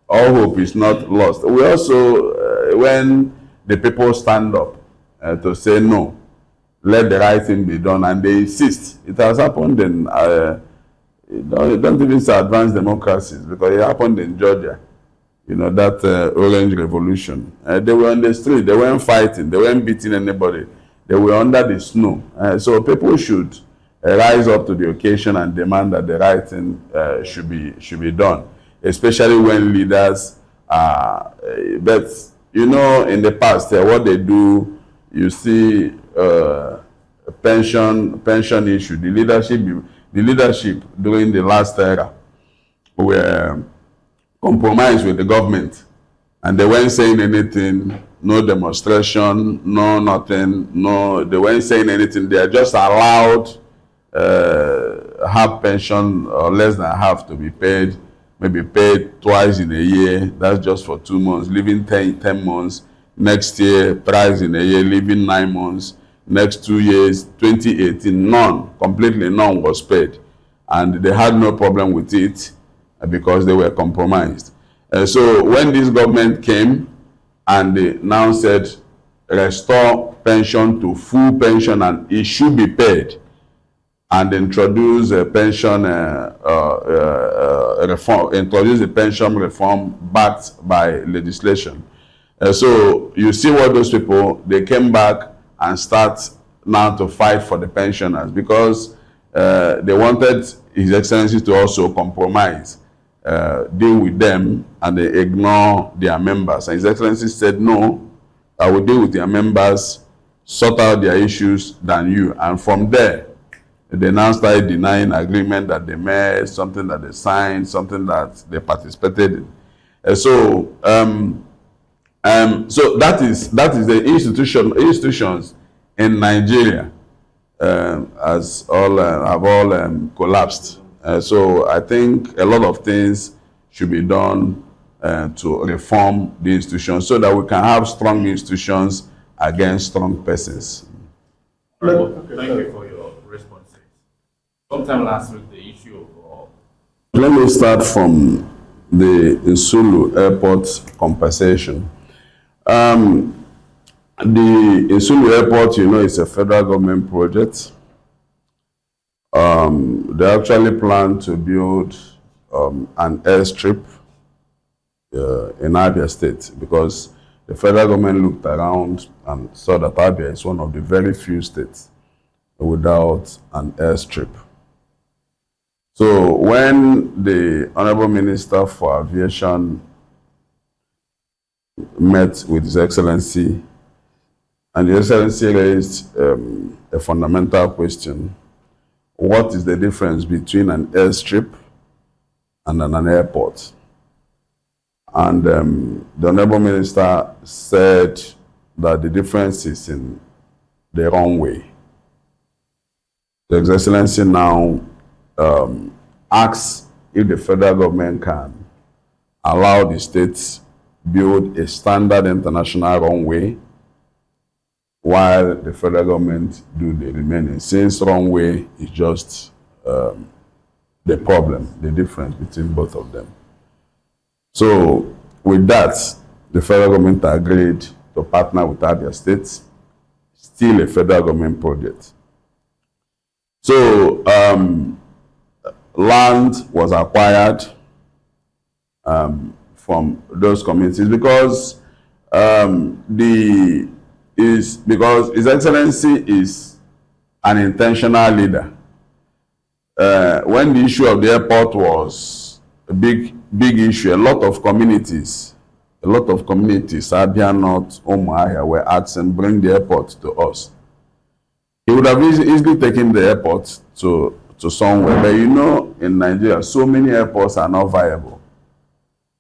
hope is not lost. We also, when the people stand up to say no, let the right thing be done, and they insist. It has happened in, don't even say advanced democracies, because it happened in Georgia. You know, that Orange Revolution. They were on the street, they weren't fighting, they weren't beating anybody. They were under the snow. So people should rise up to the occasion and demand that the right thing should be done, especially when leaders are. But you know, in the past, what they do, you see pension issue. The leadership during the last era were compromised with the government, and they weren't saying anything. No demonstration, no nothing, no. They weren't saying anything. They are just allowed half pension or less than half to be paid, maybe paid twice in a year. That's just for 2 months, leaving 10 months next year, thrice in a year, leaving 9 months, next 2 years, 2018, none, completely none was paid. And they had no problem with it because they were compromised. So when this government came and they now said, restore pension to full pension and it should be paid, and introduce a pension reform, introduce a pension reform backed by legislation. So you see what those people, they came back and start now to fight for the pensioners because they wanted His Excellency to also compromise, deal with them, and they ignore their members. And His Excellency said, no, I will deal with their members, sort out their issues than you. And from there, they now started denying agreement that they made, something that they signed, something that they participated in. So that is the institutions in Nigeria as all have all collapsed. So I think a lot of things should be done to reform the institutions so that we can have strong institutions against strong persons. Thank you for your responses. Sometime last week, the issue of... Let me start from the Nsulu Airport compensation. The Nsulu Airport, you know, is a federal government project. They actually plan to build an airstrip in Abia State because the federal government looked around and saw that Abia is one of the very few states without an airstrip. So when the Honorable Minister for Aviation met with His Excellency, and His Excellency raised a fundamental question: what is the difference between an airstrip and an airport? And the Honorable Minister said that the difference is in the runway. His Excellency now asks if the federal government can allow the states build a standard international runway while the federal government do the remaining, since runway is just the problem, the difference between both of them. So with that, the federal government agreed to partner with Abia State, still a federal government project. So land was acquired from those communities because His Excellency is an intentional leader. When the issue of the airport was a big issue, a lot of communities, Abia North, Umuahia, were asking, bring the airport to us. He would have easily taken the airport to somewhere. But you know, in Nigeria, so many airports are not viable.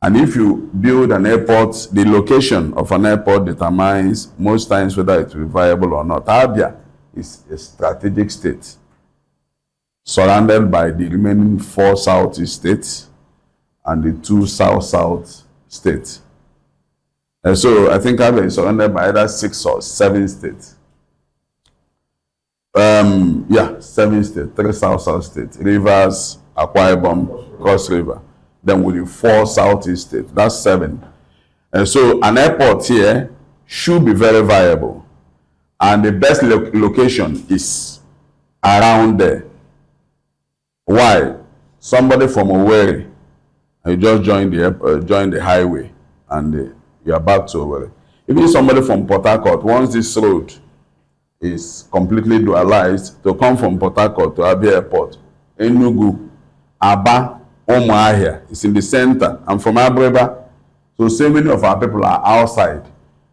And if you build an airport, the location of an airport determines most times whether it will be viable or not. Abia is a strategic state, surrounded by the remaining 4 southeast states and the 2 south-south states. And so I think Abia is surrounded by either 6 or 7 states. 7 states, 3 south-south states, Rivers, Akwa Ibom, Cross River. Then with the 4 southeast states, that's 7. And so an airport here should be very viable. And the best location is around there. Why? Somebody from Owerri, you just join the highway and you are back to Owerri. Even somebody from Port Harcourt, once this road is completely dualized, to come from Port Harcourt to Abia Airport, Enugu, Aba, Umuahia, it's in the center. I'm from Abreba, so many of our people are outside.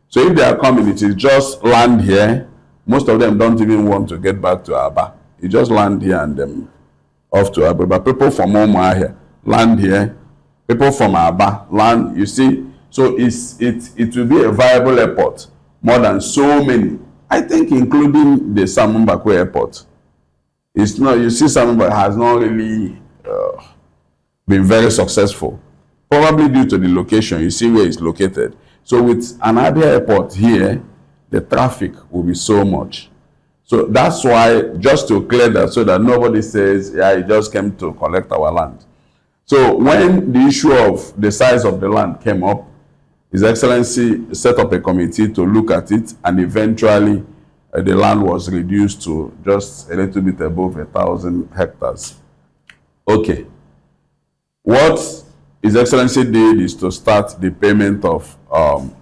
So if they are coming, it is just land here. Most of them don't even want to get back to Aba. You just land here and then off to Abreba. People from Umuahia land here. People from Aba land, you see. So it will be a viable airport more than so many. I think including the Samambakwe airport. It's not, you see, Samambakwe has not really been very successful, probably due to the location. You see where it's located. So with an Abia airport here, the traffic will be so much. So that's why, just to clear that so that nobody says, yeah, he just came to collect our land. So when the issue of the size of the land came up, His Excellency set up a committee to look at it, and eventually the land was reduced to just a little bit above 1,000 hectares. Okay. What His Excellency did is to start the payment of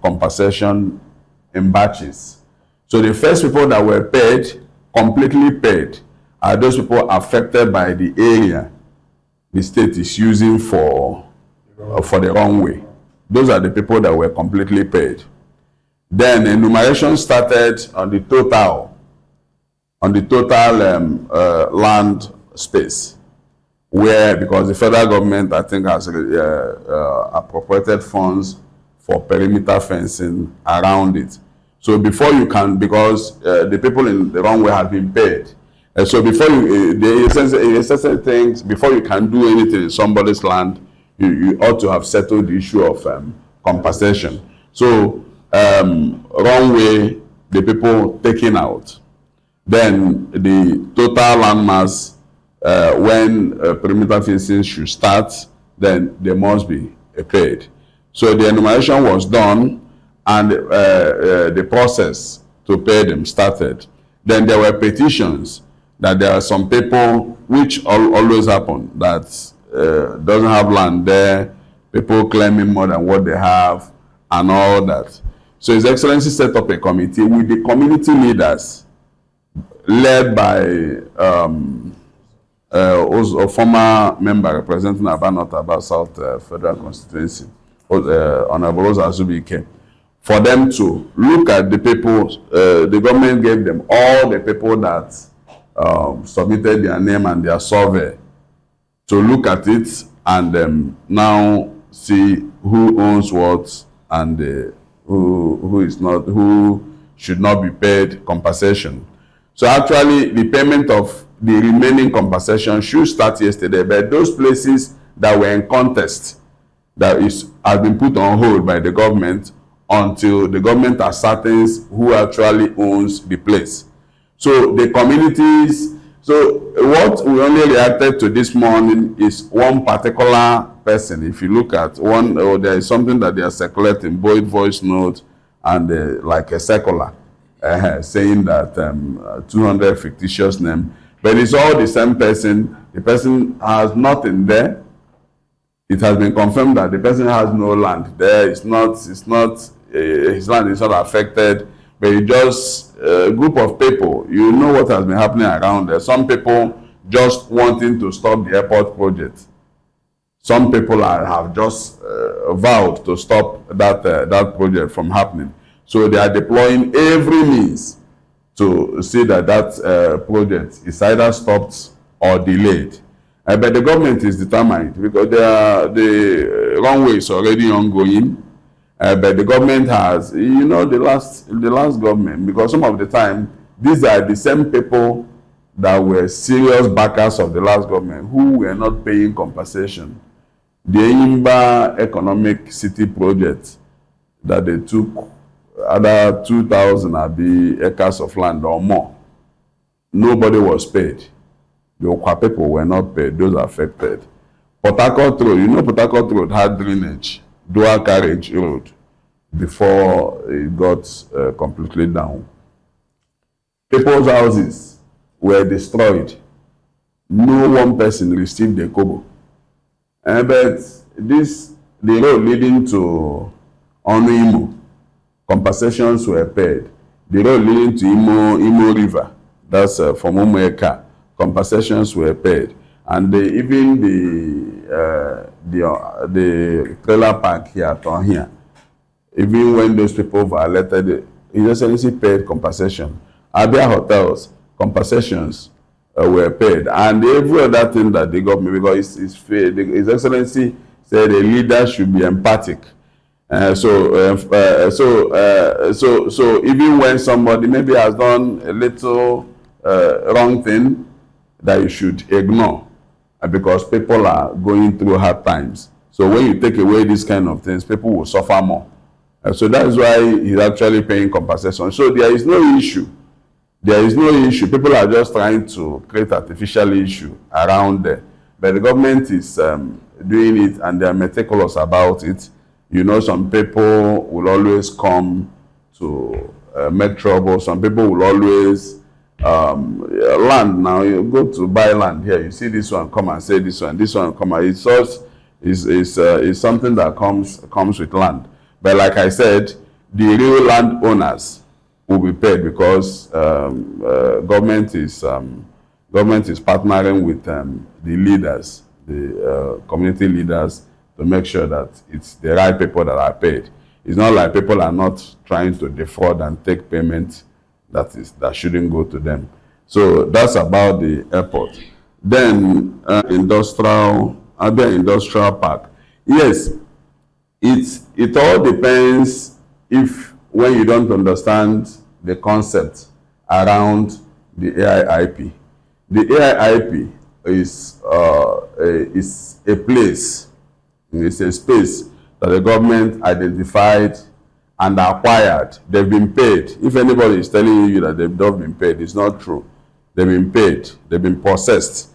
compensation in batches. So the first people that were paid, completely paid, are those people affected by the area the state is using for the runway. Those are the people that were completely paid. Then enumeration started on the total land space, where, because the federal government, I think, has appropriated funds for perimeter fencing around it. So before you can, because the people in the runway have been paid, so before you, the essential things, before you can do anything in somebody's land, you ought to have settled the issue of compensation. So runway, the people taken out. Then the total landmass, when perimeter fencing should start, then they must be paid. So the enumeration was done, and the process to pay them started. Then there were petitions that there are some people, which always happen, that doesn't have land there, people claiming more than what they have, and all that. So His Excellency set up a committee with the community leaders, led by a former member representing Abia North, Abia South Federal Constituency, Honorable Azubike, for them to look at the people. The government gave them all the people that submitted their name and their survey, to look at it and now see who owns what and who is not, who should not be paid compensation. So actually, the payment of the remaining compensation should start yesterday, but those places that were in contest, that has been put on hold by the government until the government ascertains who actually owns the place. So the communities, so what we only reacted to this morning is one particular person. If you look at one, there is something that they are circulating, both voice note and like a circular, saying that 200 fictitious name, but it's all the same person. The person has nothing there. It has been confirmed that the person has no land there. His land is not affected, but it's just a group of people. You know what has been happening around there. Some people just wanting to stop the airport project. Some people have just vowed to stop that project from happening. So they are deploying every means to see that project is either stopped or delayed. But the government is determined, because the runway is already ongoing. But the government has, the last government, because some of the time, these are the same people that were serious backers of the last government who were not paying compensation. The Imba Economic City project that they took, other 2,000 acres of land or more, nobody was paid. The Okwa people were not paid, those affected. Port Harcourt Road, Port Harcourt Road had drainage, dual carriage road, before it got completely down. People's houses were destroyed. No one person received a kobo. But the road leading to Imo, compensations were paid. The road leading to Imo River, that's from Umuahia, compensations were paid. And even the trailer park here, even when those people violated, His Excellency paid compensation. Abia hotels, compensations were paid, and every other thing that the government, because it's fair. His Excellency said a leader should be empathic. So even when somebody maybe has done a little wrong thing, that you should ignore, because people are going through hard times. So when you take away these kind of things, people will suffer more. So that's why he's actually paying compensation. So there is no issue. There is no issue. People are just trying to create artificial issue around there. But the government is doing it, and they are meticulous about it. You know, some people will always come to make trouble. Some people will always land. Now you go to buy land here, you see this one, come and say this one come and it's just is something that comes with land. But like I said, the real landowners will be paid because government is partnering with the leaders, the community leaders, to make sure that it's the right people that are paid. It's not like people are not trying to defraud and take payment that shouldn't go to them. So that's about the airport. Then Abia Industrial Park. Yes, it all depends when you don't understand the concept around the AIIP. The AIIP is a place, it's a space that the government identified and acquired. They've been paid. If anybody is telling you that they've not been paid, it's not true. They've been paid. They've been possessed.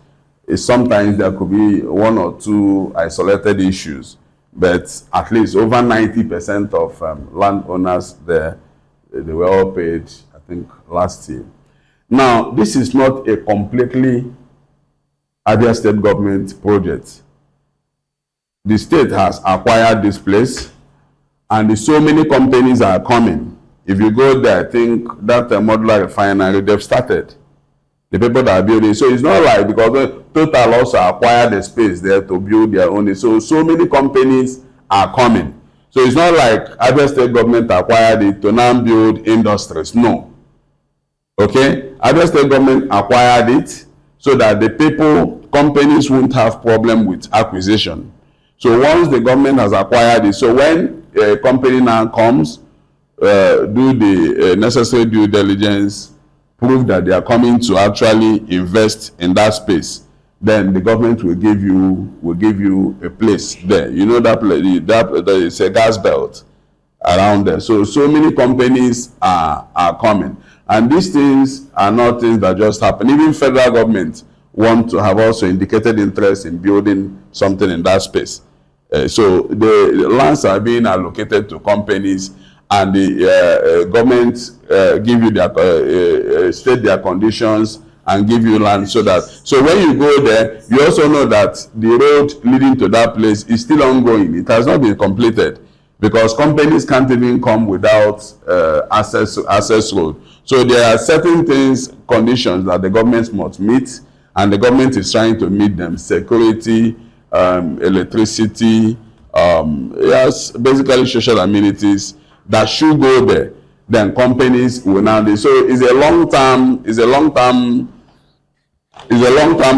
Sometimes there could be one or two isolated issues, but at least over 90% of landowners there, they were all paid, I think, last year. Now, this is not a completely Abia State government project. The state has acquired this place, and so many companies are coming. If you go there, I think that modular refinery, they've started. The people that are building. So it's not like, because Total also acquired the space there to build their own. So many companies are coming. So it's not like Abia State government acquired it to now build industries. No. Okay? Abia State government acquired it so that the companies won't have problem with acquisition. So once the government has acquired it, so when a company now comes, do the necessary due diligence, prove that they are coming to actually invest in that space, then the government will give you a place there. You know that place, there is a gas belt around there. So many companies are coming, and these things are not things that just happen. Even federal government want to have also indicated interest in building something in that space. So the lands are being allocated to companies, and the government give you their state their conditions and give you land, so when you go there, you also know that the road leading to that place is still ongoing. It has not been completed because companies can't even come without access road. So there are certain conditions that the government must meet, and the government is trying to meet them: security, electricity, yes, basically social amenities that should go there. Then companies will now do. So it's a long-term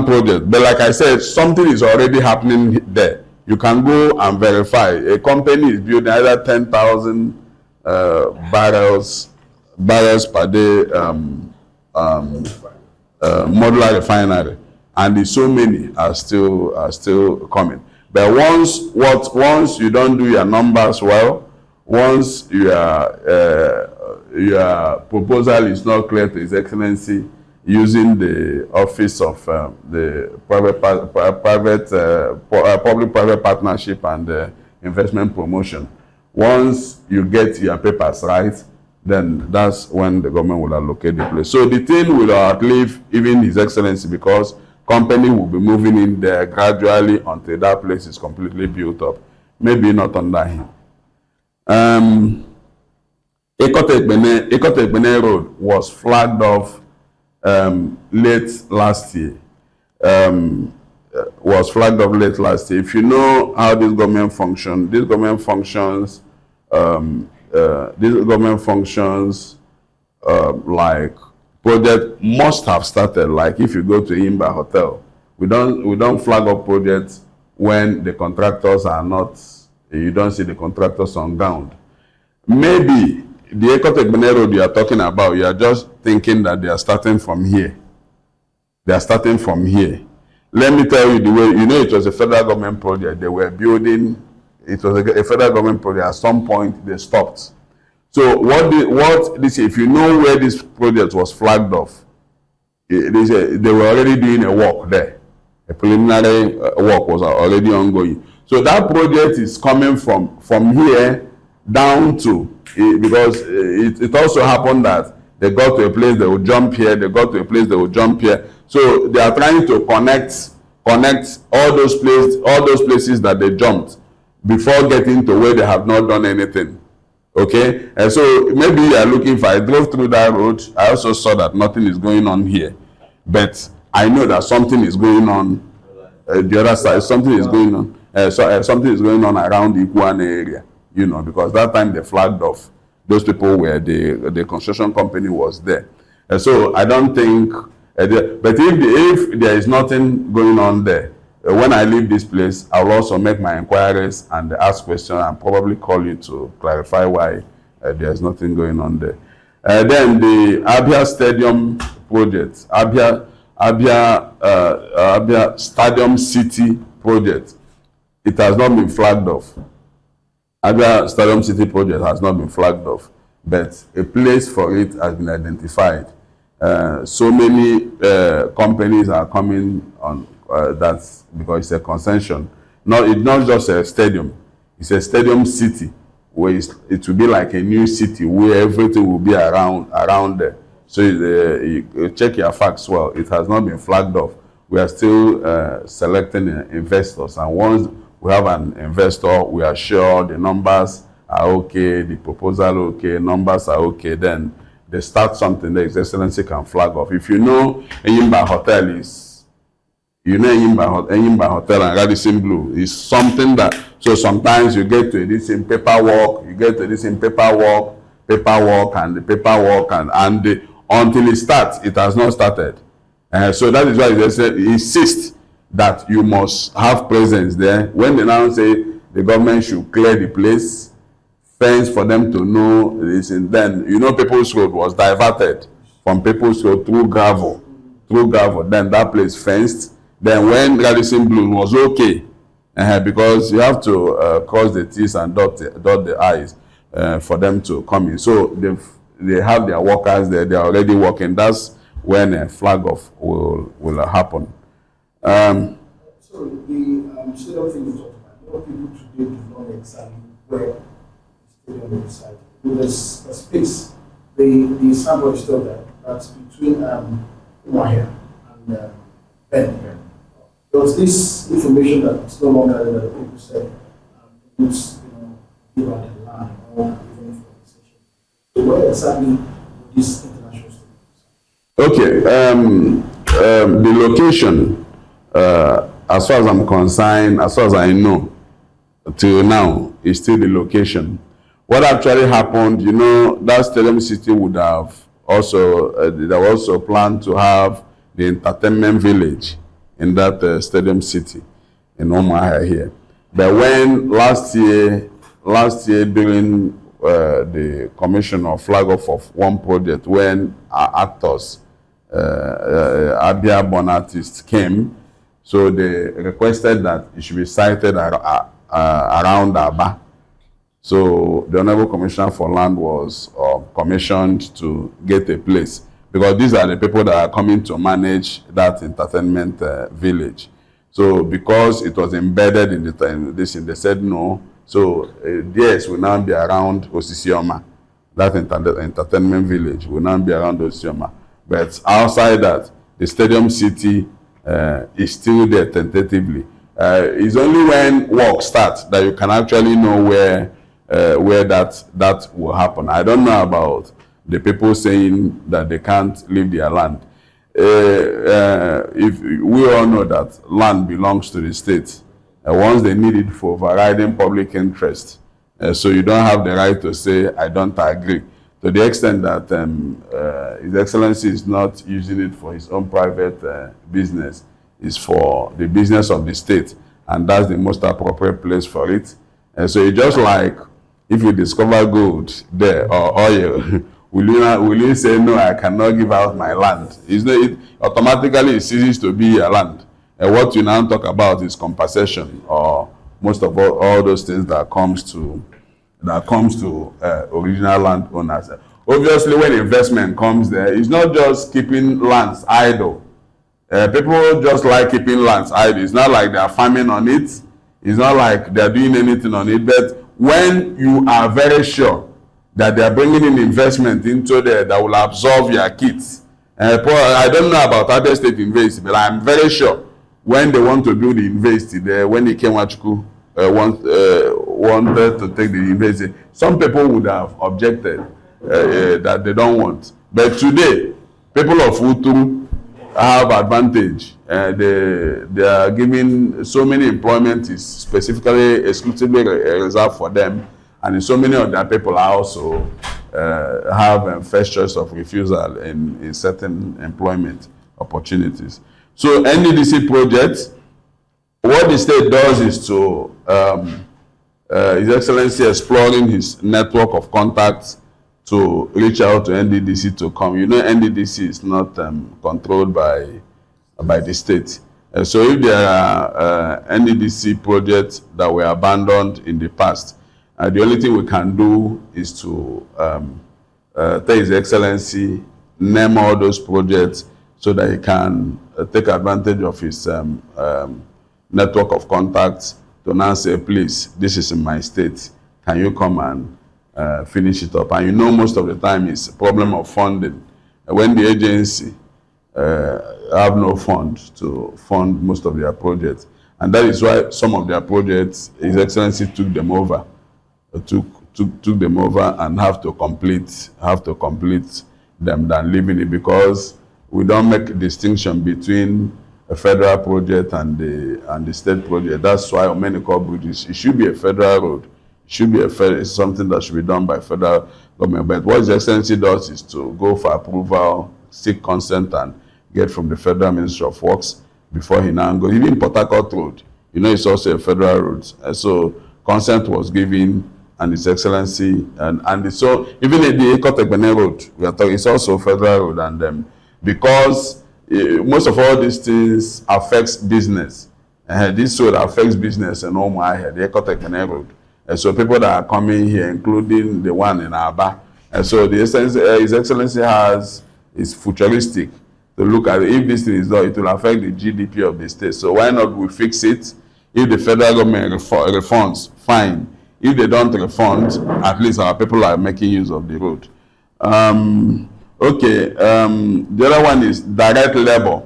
project. But like I said, something is already happening there. You can go and verify. A company is building either 10,000 barrels per day modular refinery, and so many are still coming. But once you don't do your numbers well, once your proposal is not clear to His Excellency, using the office of the public-private partnership and investment promotion, once you get your papers right, then that's when the government will allocate the place. So the thing will outlive even His Excellency, because company will be moving in there gradually until that place is completely built up. Maybe not under him. Ekotekbene Road was flagged off late last year. If you know how this government functions, like project must have started. Like if you go to Imba Hotel, we don't flag up projects when the contractors are not. You don't see the contractors on ground. Maybe the Ekotekbene Road you are talking about, you are just thinking that they are starting from here. Let me tell you the way, it was a federal government project. They were building it was a federal government project. At some point, they stopped. So if you know where this project was flagged off, they were already doing a work there. A preliminary work was already ongoing. So that project is coming from here down to, because it also happened that they got to a place they would jump here, they got to a place they would jump here. So they are trying to connect all those places that they jumped before getting to where they have not done anything. Okay, and so maybe you are looking for, I drove through that road, I also saw that nothing is going on here, but I know that something is going on the other side. Something is going on. Something is going on around the Ukoha area, you know, because that time they flagged off. Those people were the construction company was there. And so I don't think, but if there is nothing going on there, when I leave this place, I will also make my inquiries and ask questions and probably call you to clarify why there is nothing going on there. Then the Abia Stadium project, Abia Stadium City project, it has not been flagged off. Abia Stadium City project has not been flagged off, but a place for it has been identified. So many companies are coming on that's because it's a concession. It's not just a stadium, it's a stadium city where it will be like a new city where everything will be around there. So you check your facts well. It has not been flagged off. We are still selecting investors, and once we have an investor, we are sure the numbers are okay, the proposal okay, numbers are okay, then they start something that His Excellency can flag off. If you know Enyimba Hotel Enyimba Hotel and Radisson Blue is something that, so sometimes you get to this in paperwork, and until it starts, it has not started. So that is why they insist that you must have presence there. When they now say the government should clear the place, fence for them to know this, and then, you know, People's Road was diverted from People's Road through gravel, then that place fenced. Then when Radisson Blue was okay, because you have to cross the T's and dot the I's for them to come in. So they have their workers there, they are already working. That's when a flag off will happen. So the stadium thing you talked about, a lot of people today do not know exactly where the stadium is sited. There's a space, the sample is still there, that's between Umuahia and Ben. There was this information that it's no longer there, that people said give out the land or even for organization. So where exactly this international stadium is? Okay, the location, as far as I'm concerned, as far as I know, till now, is still the location. What actually happened, you know, that Stadium City would have also, they also planned to have the entertainment village in that Stadium City in Umuahia here. But when last year during the commission of flag off of one project, when our actors, Abia born artists came, so they requested that it should be sited around Aba. So the Honorable Commissioner for Land was commissioned to get a place, because these are the people that are coming to manage that entertainment village. So because it was embedded in they said no. So this will now be around Osisioma. That entertainment village will now be around Osisioma. But outside that, the Stadium City is still there tentatively. It's only when work starts that you can actually know where that will happen. I don't know about the people saying that they can't leave their land. If we all know that land belongs to the state, once they need it for overriding public interest, so you don't have the right to say I don't agree. To the extent that His Excellency is not using it for his own private business, it's for the business of the state, and that's the most appropriate place for it. And so it's just like if you discover gold there or oil, will you say no, I cannot give out my land? It automatically ceases to be your land. And what you now talk about is compensation or most of all those things that comes to original landowners. Obviously, when investment comes there, it's not just keeping lands idle. People just like keeping lands idle. It's not like they are farming on it. It's not like they are doing anything on it. But when you are very sure that they are bringing in investment into there that will absorb your kids, I don't know about Abia State University, but I'm very sure when they want to build the university there, when Ukoha Njoku wanted to take the university, some people would have objected that they don't want. But today, people of Utu have advantage. They are giving so many employment is specifically exclusively reserved for them, and so many of their people are also have first choice of refusal in certain employment opportunities. So NDDC project, what the state does is to His Excellency exploring his network of contacts to reach out to NDDC to come. You know, NDDC is not controlled by the state. So if there are NDDC projects that were abandoned in the past, the only thing we can do is to tell His Excellency name all those projects so that he can take advantage of his network of contacts to now say, please, this is in my state. Can you come and finish it up? And you know, most of the time it's a problem of funding. When the agency have no funds to fund most of their projects. And that is why some of their projects, His Excellency took them over. Took them over and have to complete them than leaving it, because we don't make a distinction between a federal project and the state project. That's why on many core bridges, it should be a federal road. It should be it's something that should be done by federal government. But what His Excellency does is to go for approval, seek consent, and get from the Federal Ministry of Works before he now goes. Even Port Harcourt Road, you know, it's also a federal road. So consent was given, and His Excellency, and so even in the Ekotegbene Road, we are talking, it's also a federal road, and because most of all these things affects business. This road affects business in Umuahia, the Ekotegbene Road. So people that are coming here, including the one in Aba. So His Excellency is futuristic to look at it. If this thing is done, it will affect the GDP of the state. So why not we fix it? If the federal government refunds, fine. If they don't refund, at least our people are making use of the road. Okay, the other one is direct labor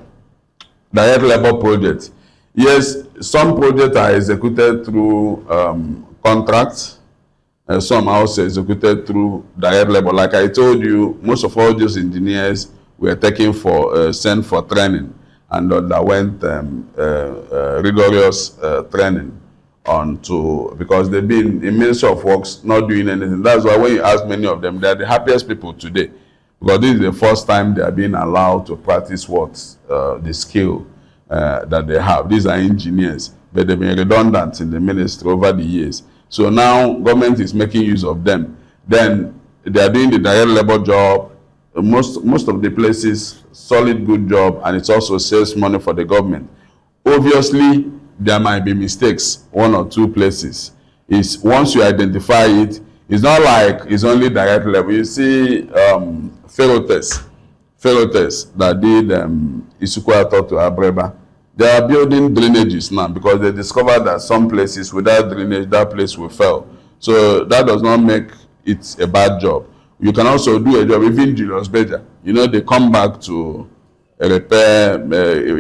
project. Yes, some projects are executed through contracts, some are also executed through direct labor. Like I told you, most of all those engineers were taken for sent for training and underwent rigorous training because they've been in Ministry of Works not doing anything. That's why when you ask many of them, they're the happiest people today, because this is the first time they are being allowed to practice the skill that they have. These are engineers, but they've been redundant in the ministry over the years. So now government is making use of them. Then they are doing the direct labor job. Most of the places, solid, good job, and it also saves money for the government. Obviously, there might be mistakes, one or two places. Once you identify it, it's not like it's only direct labor. You see, Ferrotes that did Isukwuato to Abreba, they are building drainages now because they discovered that some places without drainage, that place will fail. So that does not make it a bad job. You can also do a job, even Julius Berger. You know, they come back to repair,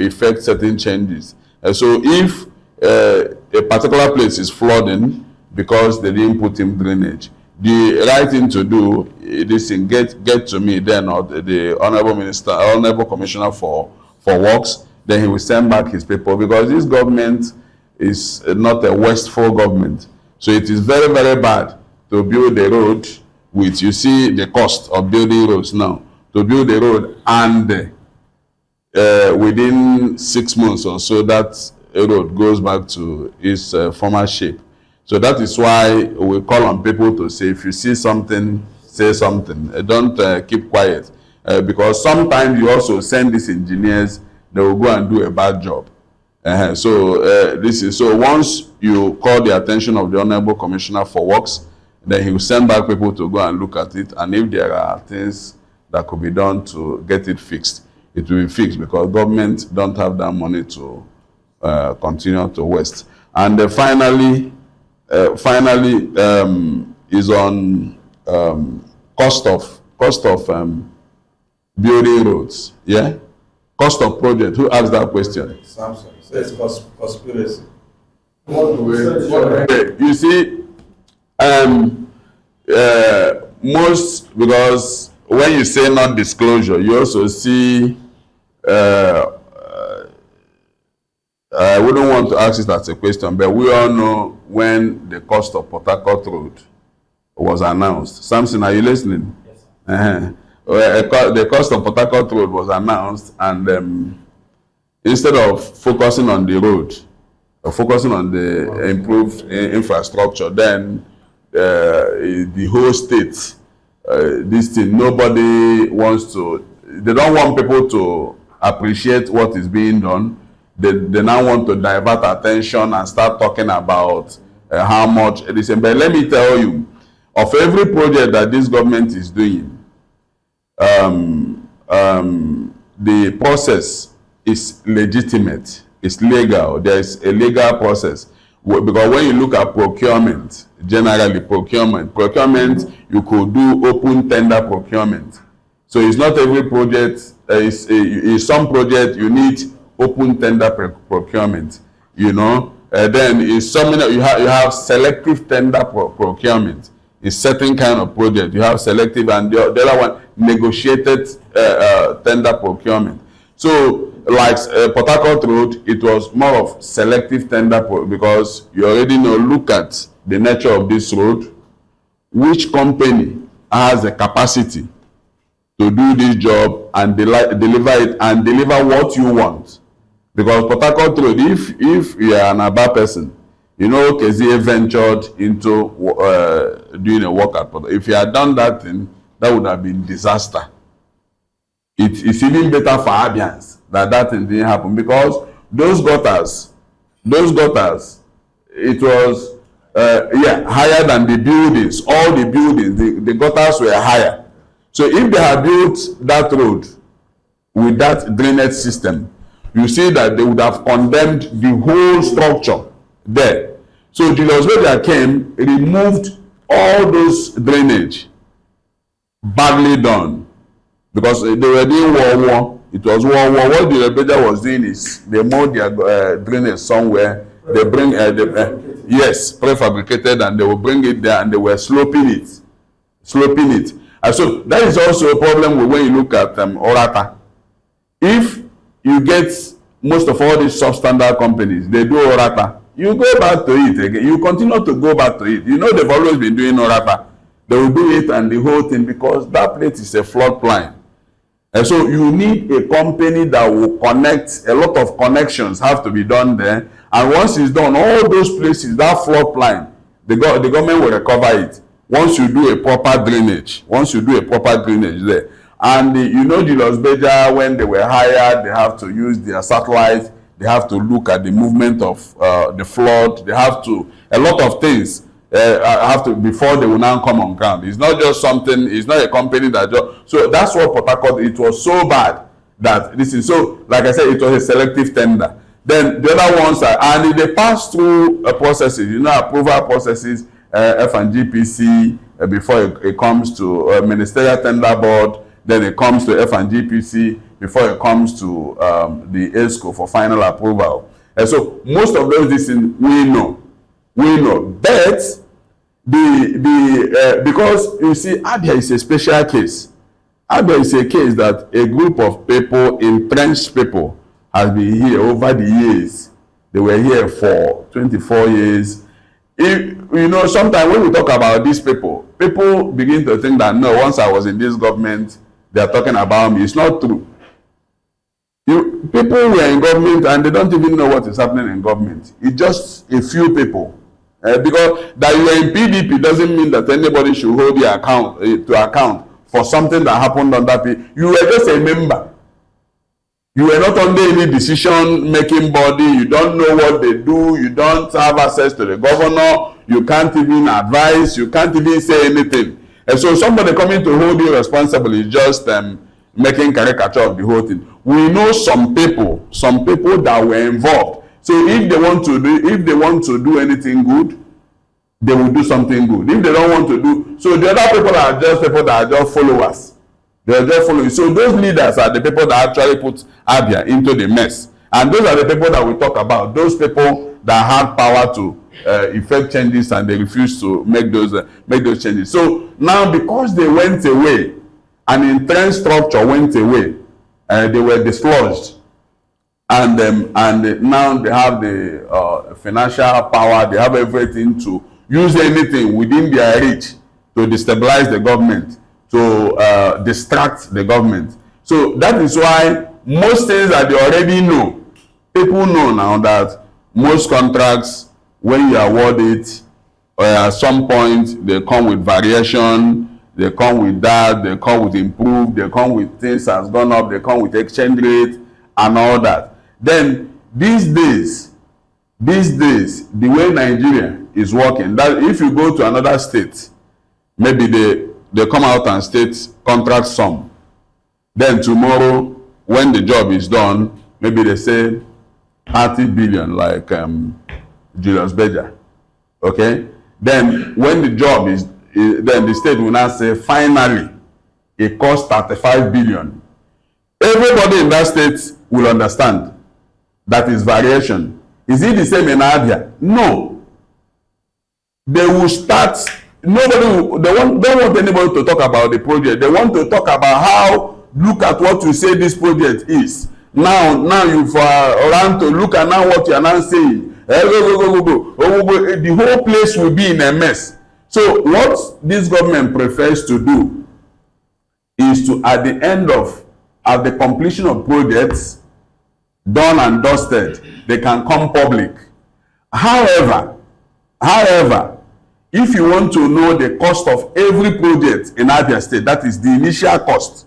effect certain changes. So if a particular place is flooding because they didn't put in drainage, the right thing to do is get to me then, or the Honorable Commissioner for Works. Then he will send back his people, because this government is not a wasteful government. So it is very, very bad to build a road with, you see the cost of building roads now, to build a road and within 6 months or so that road goes back to its former shape. So that is why we call on people to say, if you see something, say something. Don't keep quiet, because sometimes you also send these engineers, they will go and do a bad job. So once you call the attention of the Honorable Commissioner for Works, then he will send back people to go and look at it. And if there are things that could be done to get it fixed, it will be fixed, because government don't have that money to continue to waste. And finally, is on cost of building roads. Yeah, cost of project. Who asked that question? Samson says conspiracy. You see, most, because when you say non-disclosure, you also see. I wouldn't want to ask it as a question, but we all know when the cost of Port Harcourt Road was announced. Samson, are you listening? Yes, sir. The cost of Port Harcourt Road was announced, and instead of focusing on the road, or focusing on the improved infrastructure, then the whole state, this thing, nobody wants to, they don't want people to appreciate what is being done. They now want to divert attention and start talking about how much it is. But let me tell you, of every project that this government is doing, the process is legitimate, it's legal. There is a legal process. Because when you look at procurement, generally procurement, you could do open tender procurement. So it's not every project, in some project you need open tender procurement, you know. Then in some, you have selective tender procurement. In certain kind of project, you have selective, and the other one, negotiated tender procurement. So, like Port Harcourt Road, it was more of selective tender because you already know, look at the nature of this road, which company has the capacity to do this job and deliver it and deliver what you want. Because Port Harcourt Road, if you are an Abia person, you know, Kezie ventured into doing a work at Port Harcourt. If you had done that thing, that would have been disaster. It's even better for Abians that thing didn't happen, because those gutters, it was higher than the buildings. All the buildings, the gutters were higher. So if they had built that road with that drainage system, you see that they would have condemned the whole structure there. So Julius Berger came, removed all those drainage, badly done, because they were doing war. It was war. What Julius Berger was doing is they moved their drainage somewhere. They bring yes, prefabricated, and they will bring it there, and they were sloping it. And so that is also a problem when you look at Orata. If you get most of all these substandard companies, they do Orata, you go back to it again. You continue to go back to it. You know they've always been doing Orata. They will do it and the whole thing, because that place is a floodplain. And so you need a company that will connect. A lot of connections have to be done there. And once it's done, all those places, that floodplain, the government will recover it. Once you do a proper drainage, there. And you know, Julius Berger, when they were hired, they have to use their satellite, they have to look at the movement of the flood, they have to, a lot of things have to, before they will now come on ground. It's not just something, it's not a company that just, so that's what Port Harcourt, it was so bad that this is, so like I said, it was a selective tender. Then the other ones are, and they pass through processes, you know, approval processes, F&GPC, before it comes to Ministerial Tender Board, then it comes to F&GPC, before it comes to the ESCO for final approval. And so most of those things we know. But because you see, Abia is a special case. Abia is a case that a group of people, entrenched people, has been here over the years. They were here for 24 years. If, you know, sometimes when we talk about these people begin to think that, no, once I was in this government, they are talking about me. It's not true. People were in government and they don't even know what is happening in government. It's just a few people. Because that you are in PDP doesn't mean that anybody should hold your account to account for something that happened on that PDP. You were just a member. You were not under any decision-making body. You don't know what they do. You don't have access to the governor. You can't even advise. You can't even say anything. And so somebody coming to hold you responsible is just making caricature of the whole thing. We know some people that were involved. So if they want to do anything good, they will do something good. If they don't want to do, so the other people are just people that are just followers. They are just following. So those leaders are the people that actually put Abia into the mess. And those are the people that we talk about. Those people that had power to effect changes and they refused to make those changes. So now because they went away, an entrenched structure went away, they were dislodged. And now they have the financial power, they have everything to use anything within their reach to destabilize the government, to distract the government. So that is why most things that they already know, people know now that most contracts, when you award it, at some point they come with variation, they come with that, they come with improved, they come with things has gone up, they come with exchange rate and all that. Then these days, the way Nigeria is working, that if you go to another state, maybe they come out and state contract sum. Then tomorrow, when the job is done, maybe they say 30 billion, like Julius Berger. Okay? Then when the job is, then the state will now say, finally, it costs 35 billion. Everybody in that state will understand that is variation. Is it the same in Abia? No. They will start, don't want anybody to talk about the project. They want to talk about how, look at what you say this project is. Now you've run to look at now what you are now saying. The whole place will be in a mess. So what this government prefers to do is to, at the completion of projects, done and dusted, they can come public. However, if you want to know the cost of every project in Abia State, that is the initial cost.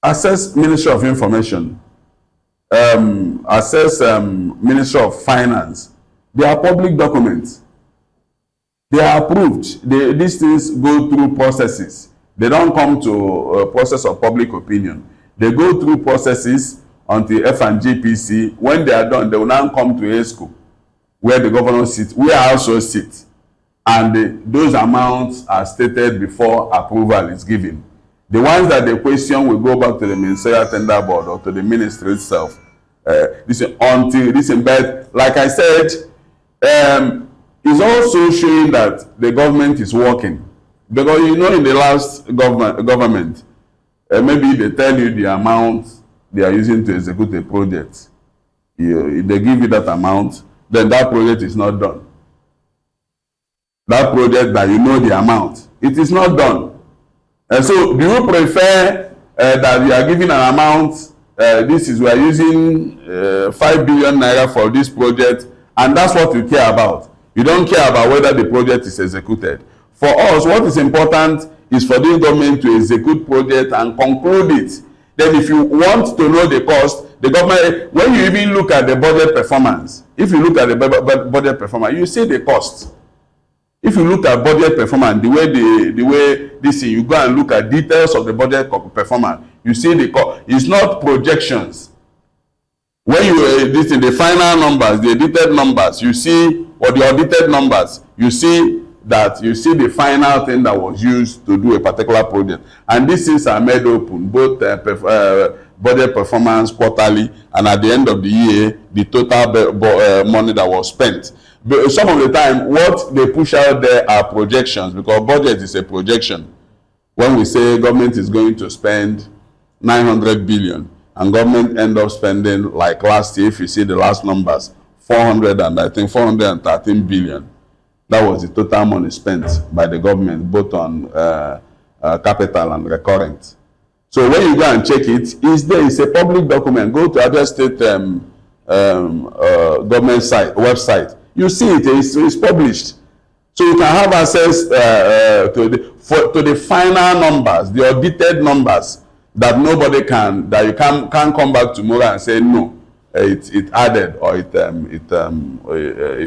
Access Ministry of Information, access Ministry of Finance. They are public documents. They are approved. These things go through processes. They don't come to a process of public opinion. They go through processes until F&GPC. When they are done, they will now come to ESCO, where the governor sits, we also sit. And those amounts are stated before approval is given. The ones that they question will go back to the Ministerial Tender Board or to the ministry itself. But like I said, it's also showing that the government is working. Because you know, in the last government, maybe they tell you the amount they are using to execute a project. If they give you that amount, then that project is not done. That project that you know the amount, it is not done. And so, do you prefer that you are giving an amount, we are using 5 billion naira for this project, and that's what you care about? You don't care about whether the project is executed. For us, what is important is for this government to execute project and conclude it. Then if you want to know the cost, the government, when you even look at the budget performance, if you look at the budget performance, you see the cost. If you look at budget performance, the way this thing, you go and look at details of the budget performance, you see the cost. It's not projections. When you this in the final numbers, the edited numbers, you see, or the audited numbers, you see the final thing that was used to do a particular project. And these things are made open, both budget performance quarterly, and at the end of the year, the total money that was spent. But some of the time, what they push out there are projections, because budget is a projection. When we say government is going to spend 900 billion, and government end up spending, like last year, if you see the last numbers, 413 billion. That was the total money spent by the government, both on capital and recurrent. So when you go and check it, it's a public document. Go to Abia State government website. You see it, it's published. So you can have access to the final numbers, the audited numbers that nobody can, that you can't come back tomorrow and say no, it added or it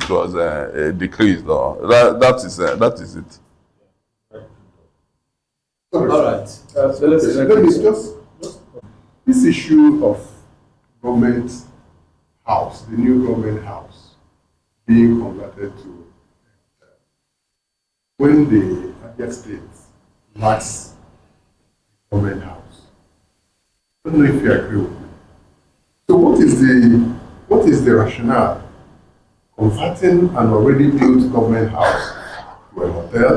was decreased, or that is it. All right. So Let me just this issue of government house, the new government house, being converted to when the Abia State lacks government house. I don't know if you agree with me. So what is the rationale converting an already built government house to a hotel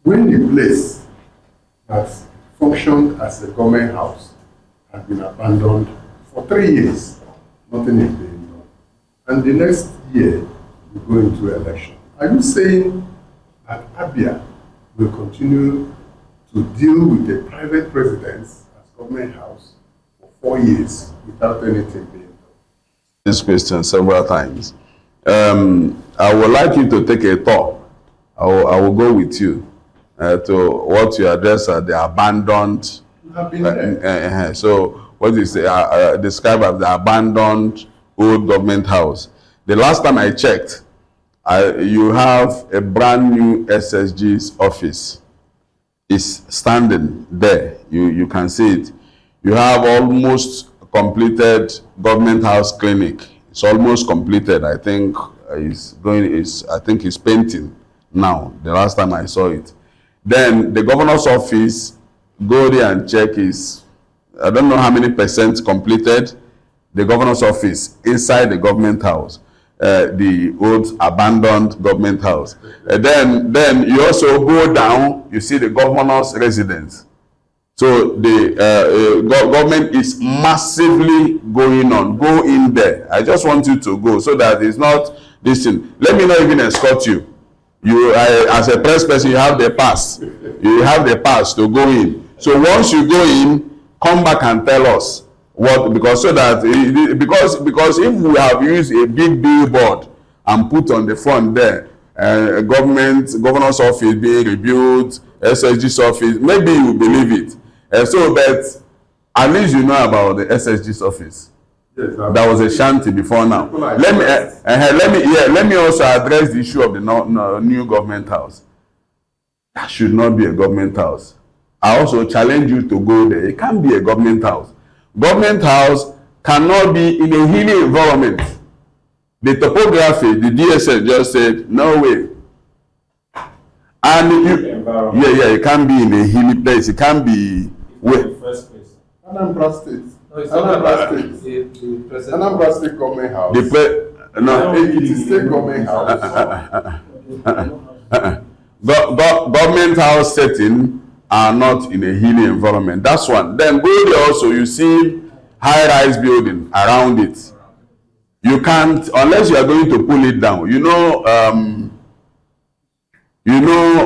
when the place that functioned as a government house has been abandoned for 3 years? Nothing is being done. And the next year, we go into election. Are you saying that Abia will continue to deal with the private residence as government house for 4 years without anything being done? This question several times. I would like you to take a tour. I will go with you to what you address as the abandoned. You have been there. So what is described as the abandoned old government house? The last time I checked, you have a brand new SSG's office. It's standing there. You can see it. You have almost completed government house clinic. It's almost completed. I think it's painting now. The last time I saw it. Then the governor's office, go there and check, is I don't know how many percent completed. The governor's office inside the government house, the old abandoned government house. Then you also go down, you see the governor's residence. So the government is massively going on. Go in there. I just want you to go so that it's not this thing. Let me not even escort you. As a press person, you have the pass. You have the pass to go in. So once you go in, come back and tell us what, because if we have used a big billboard and put on the front there, governor's office being rebuilt, SSG's office, maybe you believe it. But at least you know about the SSG's office. Yes, that was a shanty before now. Let me also address the issue of the new government house. That should not be a government house. I also challenge you to go there. It can't be a government house. Government house cannot be in a hilly environment. The topography, the DSS just said, no way. And it can't be in a hilly place. It can't be where. Anambra State. No, it's Anambra State. Anambra State government house. Ekiti State government house. Government house setting are not in a hilly environment. That's one. Then go there also, you see high-rise building around it. You can't, unless you are going to pull it down. You know,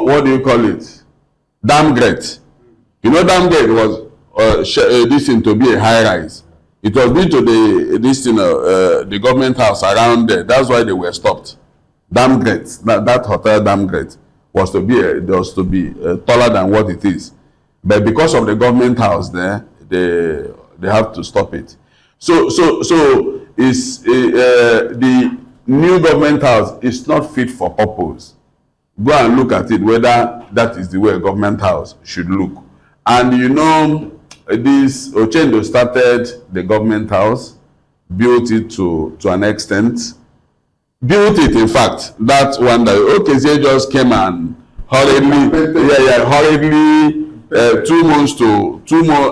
what do you call it? Dam grate. You know, dam grate was this thing to be a high-rise. It was built to the government house around there. That's why they were stopped. Dam grate, that hotel dam grate was to be taller than what it is. But because of the government house there, they have to stop it. So is the new government house is not fit for purpose. Go and look at it whether that is the way a government house should look. And you know, this Ochendo started the government house, built it to an extent. Built it, in fact, that one that OKZ just came and hurriedly 2 months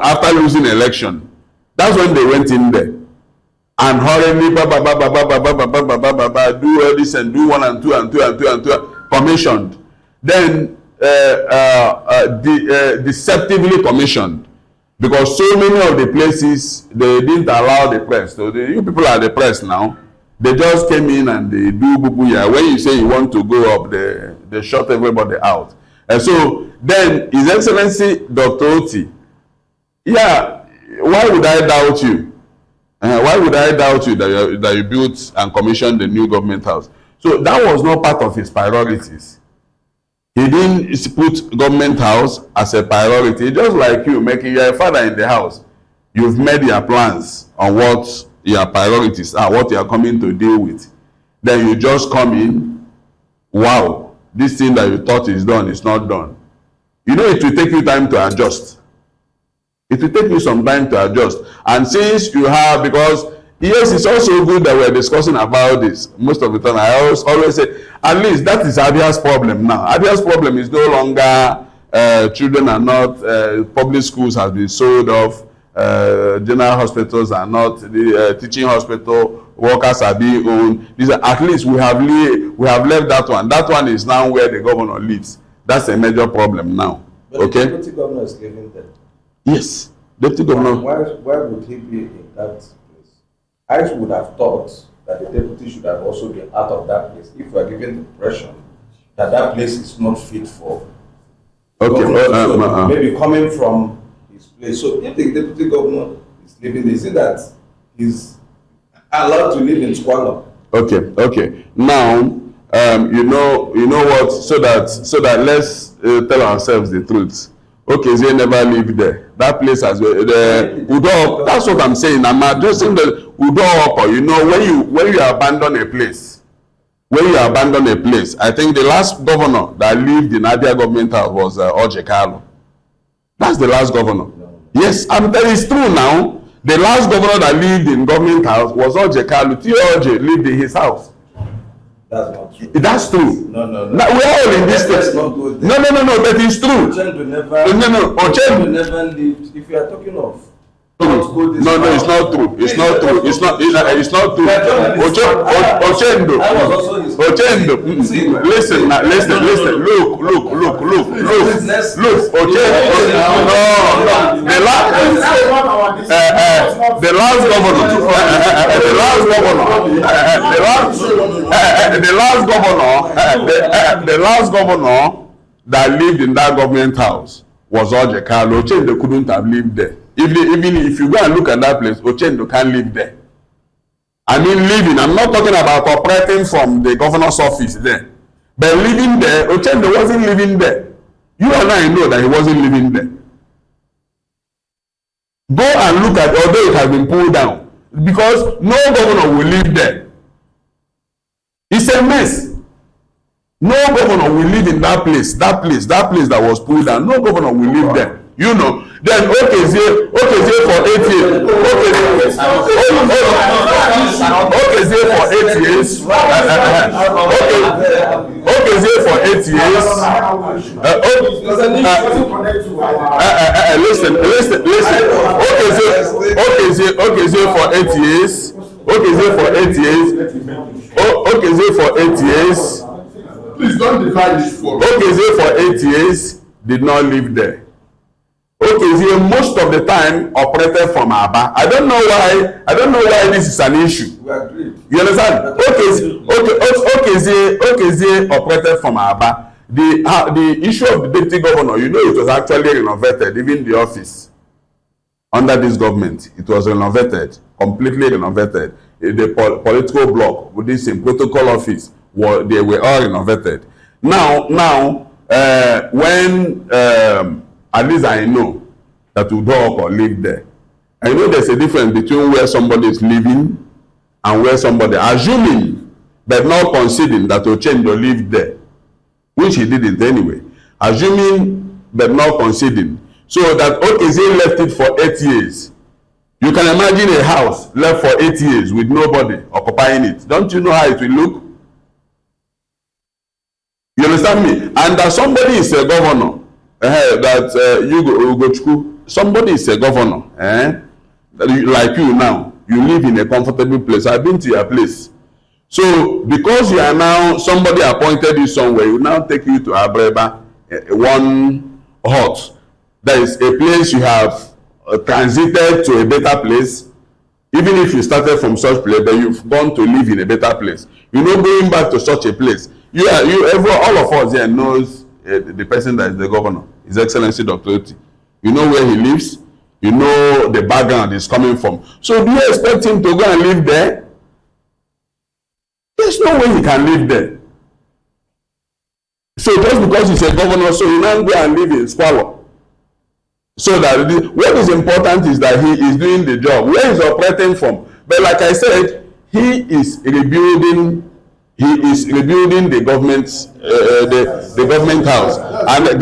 after losing election. That's when they went in there and hurriedly do all this and do 1 and 2 and 2 and 2 and 2 commissioned. Then deceptively commissioned, because so many of the places they didn't allow the press. So you people are the press now. They just came in and they do bubuya. When you say you want to go up, they shut everybody out. And so then His Excellency Dr. Otti, why would I doubt you? Why would I doubt you that you built and commissioned the new government house? So that was not part of his priorities. He didn't put government house as a priority. Just like you, making you're a father in the house. You've made your plans on what your priorities are, what you are coming to deal with. Then you just come in, wow, this thing that you thought is done is not done. You know, it will take you time to adjust. It will take you some time to adjust. And since you have, because yes, it's also good that we're discussing about this. Most of the time, I always say, at least that is Abia's problem now. Abia's problem is no longer children are not, public schools have been sold off, general hospitals are not, the teaching hospital workers are being owned. These are, at least we have left that one. That one is now where the governor lives. That's a major problem now. But okay? The deputy governor is living there. Yes. Deputy governor. Why would he be in that place? I would have thought that the deputy should have also been out of that place if we are given the impression that that place is not fit for. Okay. Maybe coming from his place. So if the deputy governor is living there, is it that he's allowed to live in squalor? Okay. Now, you know what? So that let's tell ourselves the truth. Okay, they never lived there. That place has the Udo. That's what I'm saying. I'm addressing the Udo. You know, when you abandon a place, I think the last governor that lived in Abia government house was Ojekalo. That's the last governor. Yes, that is true now. The last governor that lived in government house was Ojekalo. T.O.J. lived in his house. That's not true. That's true. No. Now, we're all in this state. No, that is true. Ochendu never. Ochendu never lived. If you are talking of. No, it's not true. It's not true. It's not true. Ochendu. Listen. Look. Ochendu. The last governor that lived in that government house was Ojekalo. Ochendu couldn't have lived there. Even if you go and look at that place, Ochendu can't live there. I mean living. I'm not talking about operating from the governor's office there. But living there, Ochendu wasn't living there. You and I know that he wasn't living there. Go and look at, although it has been pulled down, because no governor will live there. It's a mess. No governor will live in that place that was pulled down. No governor will live there. You know. Then Okezie for 8 years. Okezie for 8 years. Okezie for 8 years. Listen. Okezie for 8 years. Okezie for 8 years. Please don't divide this for me. Okezie for 8 years did not live there. Okezie most of the time operated from Aba. I don't know why this is an issue. We agree. You understand? Okezie operated from Aba. The issue of the deputy governor, you know, it was actually renovated, even the office under this government. It was renovated, completely renovated. The political block with this protocol office, they were all renovated. Now, when at least I know that Ukoha lived there. I know there's a difference between where somebody is living and where somebody, assuming but not conceding that Ochendu lived there, which he didn't anyway. Assuming but not conceding. So that Okezie left it for 8 years. You can imagine a house left for 8 years with nobody occupying it. Don't you know how it will look? You understand me? And that somebody is a governor. Somebody is a governor, like you now, you live in a comfortable place. I've been to your place. So because you are now, somebody appointed you somewhere, you now take you to Abreba, one hut. That is a place you have transited to a better place. Even if you started from such place, but you've gone to live in a better place. You know, going back to such a place. All of us here knows the person that is the governor, His Excellency Dr. Otti. You know where he lives. You know the background he's coming from. So do you expect him to go and live there? There's no way he can live there. So just because he's a governor, so he now go and live in squalor. So that what is important is that he is doing the job. Where he's operating from. But like I said, he is rebuilding the government, the government house, and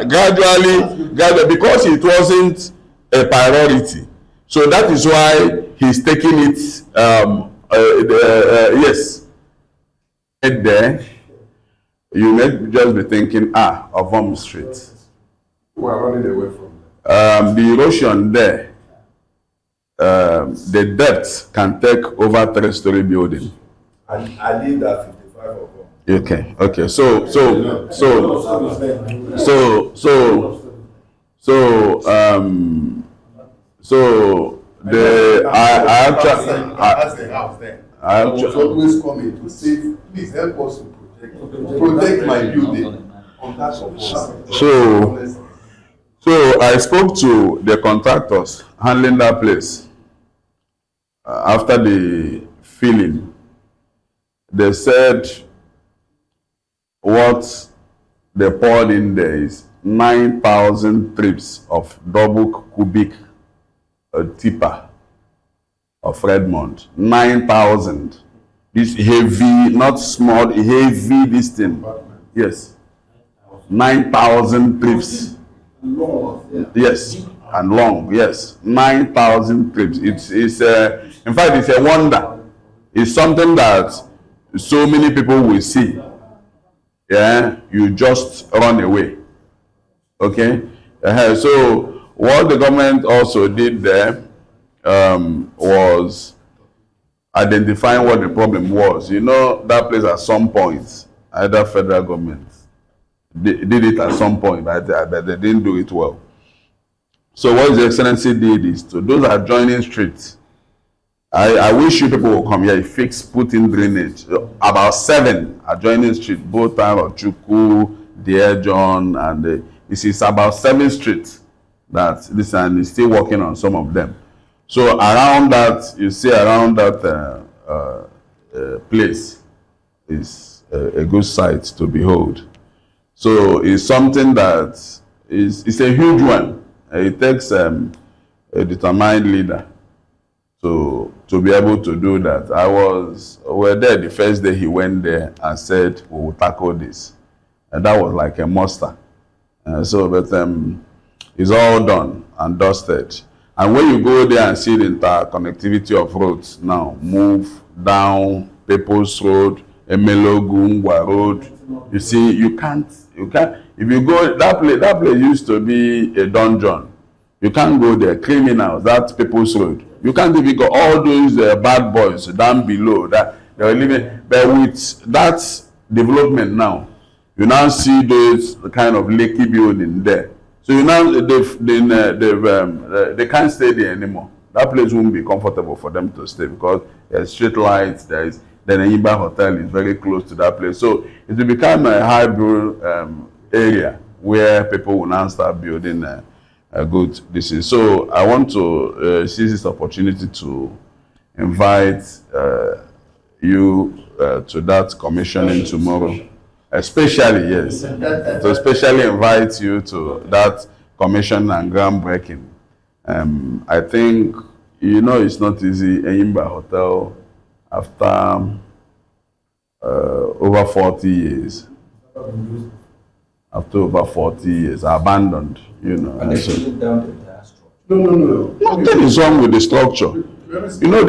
gradually, because it wasn't a priority. So that is why he's taking it. Yes, and there you may just be thinking, of Street. We are running away from that. The erosion there, the depth can take over 3-story building. And I did that 55 of them. Okay. So That's the house there. I was always coming to say, please help us to protect my building on that support. So I spoke to the contractors handling that place after the filling. They said what they poured in there is 9,000 trips of double cubic tipper of Redmond. 9,000. This heavy, not small, heavy this thing. Yes. 9,000 trips. Long. Yes. And long, yes. 9,000 trips. It's in fact, it's a wonder. It's something that so many people will see. Yeah, you just run away. Okay. So what the government also did there was identifying what the problem was. You know, that place at some point, either federal government did it at some point, but they didn't do it well. So what His Excellency did is to those adjoining streets. I wish you people will come here. Put in drainage. About 7 adjoining streets, both Njoku, Dear John, and this is about 7 streets that this and is still working on some of them. So around that, you see around that place is a good sight to behold. So it's something that it's a huge one. It takes a determined leader to be able to do that. We were there the first day he went there and said, we will tackle this. And that was like a muster. But it's all done and dusted. And when you go there and see the entire connectivity of roads now, move down People's Road, Emelogu, Ngwa Road, you see, you can't, if you go, that place used to be a dungeon. You can't go there, criminals, that's People's Road. You can't even go, all those bad boys down below, that they were living. But with that development now, you now see those kind of leaky building there. So you now, they can't stay there anymore. That place won't be comfortable for them to stay because there's street lights, the Nyiba Hotel is very close to that place. So it will become a hybrid area where people will now start building a good disease. So I want to seize this opportunity to invite you to that commissioning tomorrow. Especially, yes, to especially invite you to that commission and groundbreaking. I think, you know, it's not easy. Enyimba Hotel, after over 40 years, abandoned, you know. And they shut it down the entire structure. No. Nothing is wrong with the structure. You know,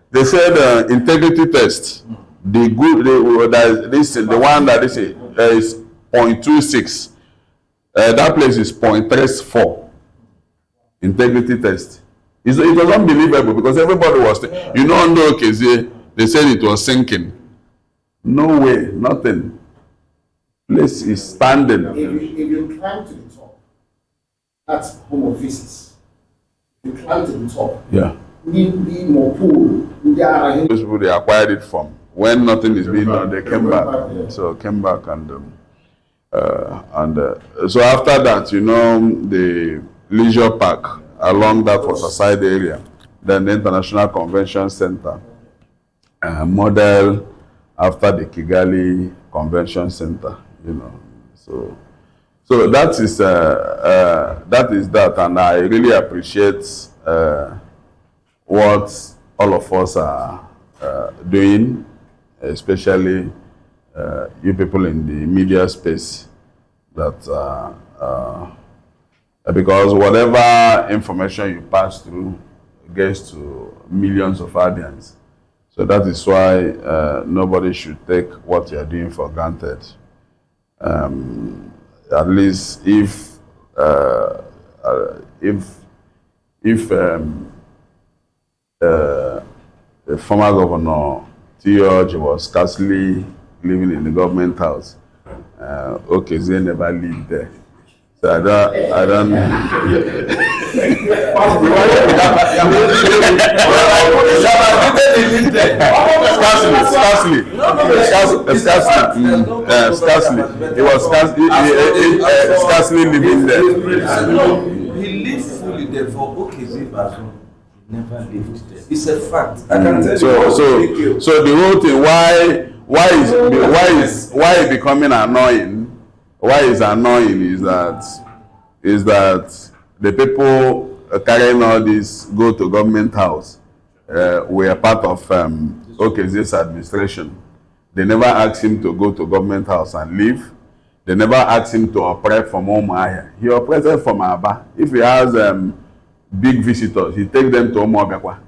they said integrity test. The one that is 0.26. That place is 0.34. Integrity test. It was unbelievable because everybody was, you know, on the occasion, they said it was sinking. No way, nothing. Place is standing. If you climb to the top, that's home offices. If you climb to the top, Yeah. need more pool. Those people they acquired it from. When nothing is being done, they came back. So came back and so after that, you know, the leisure park along that Waterside area, then the International Convention Center, model after the Kigali Convention Center, you know. So that is that, and I really appreciate what all of us are doing, especially you people in the media space, that because whatever information you pass through gets to millions of audience. So that is why nobody should take what you are doing for granted. At least if the former governor George was scarcely living in the government house, okay, they never lived there. So I don't. Scarcely. He was scarcely living there. No, he lived fully there for Okezie Bazoum. He never lived there. It's a fact. I can tell you. So the whole thing, why is becoming annoying? Why is annoying is that the people carrying all this go to government house were part of this administration. They never asked him to go to government house and leave. They never asked him to operate from Umuahia. He operated from Aba. If he has big visitors, he take them to Umuahia.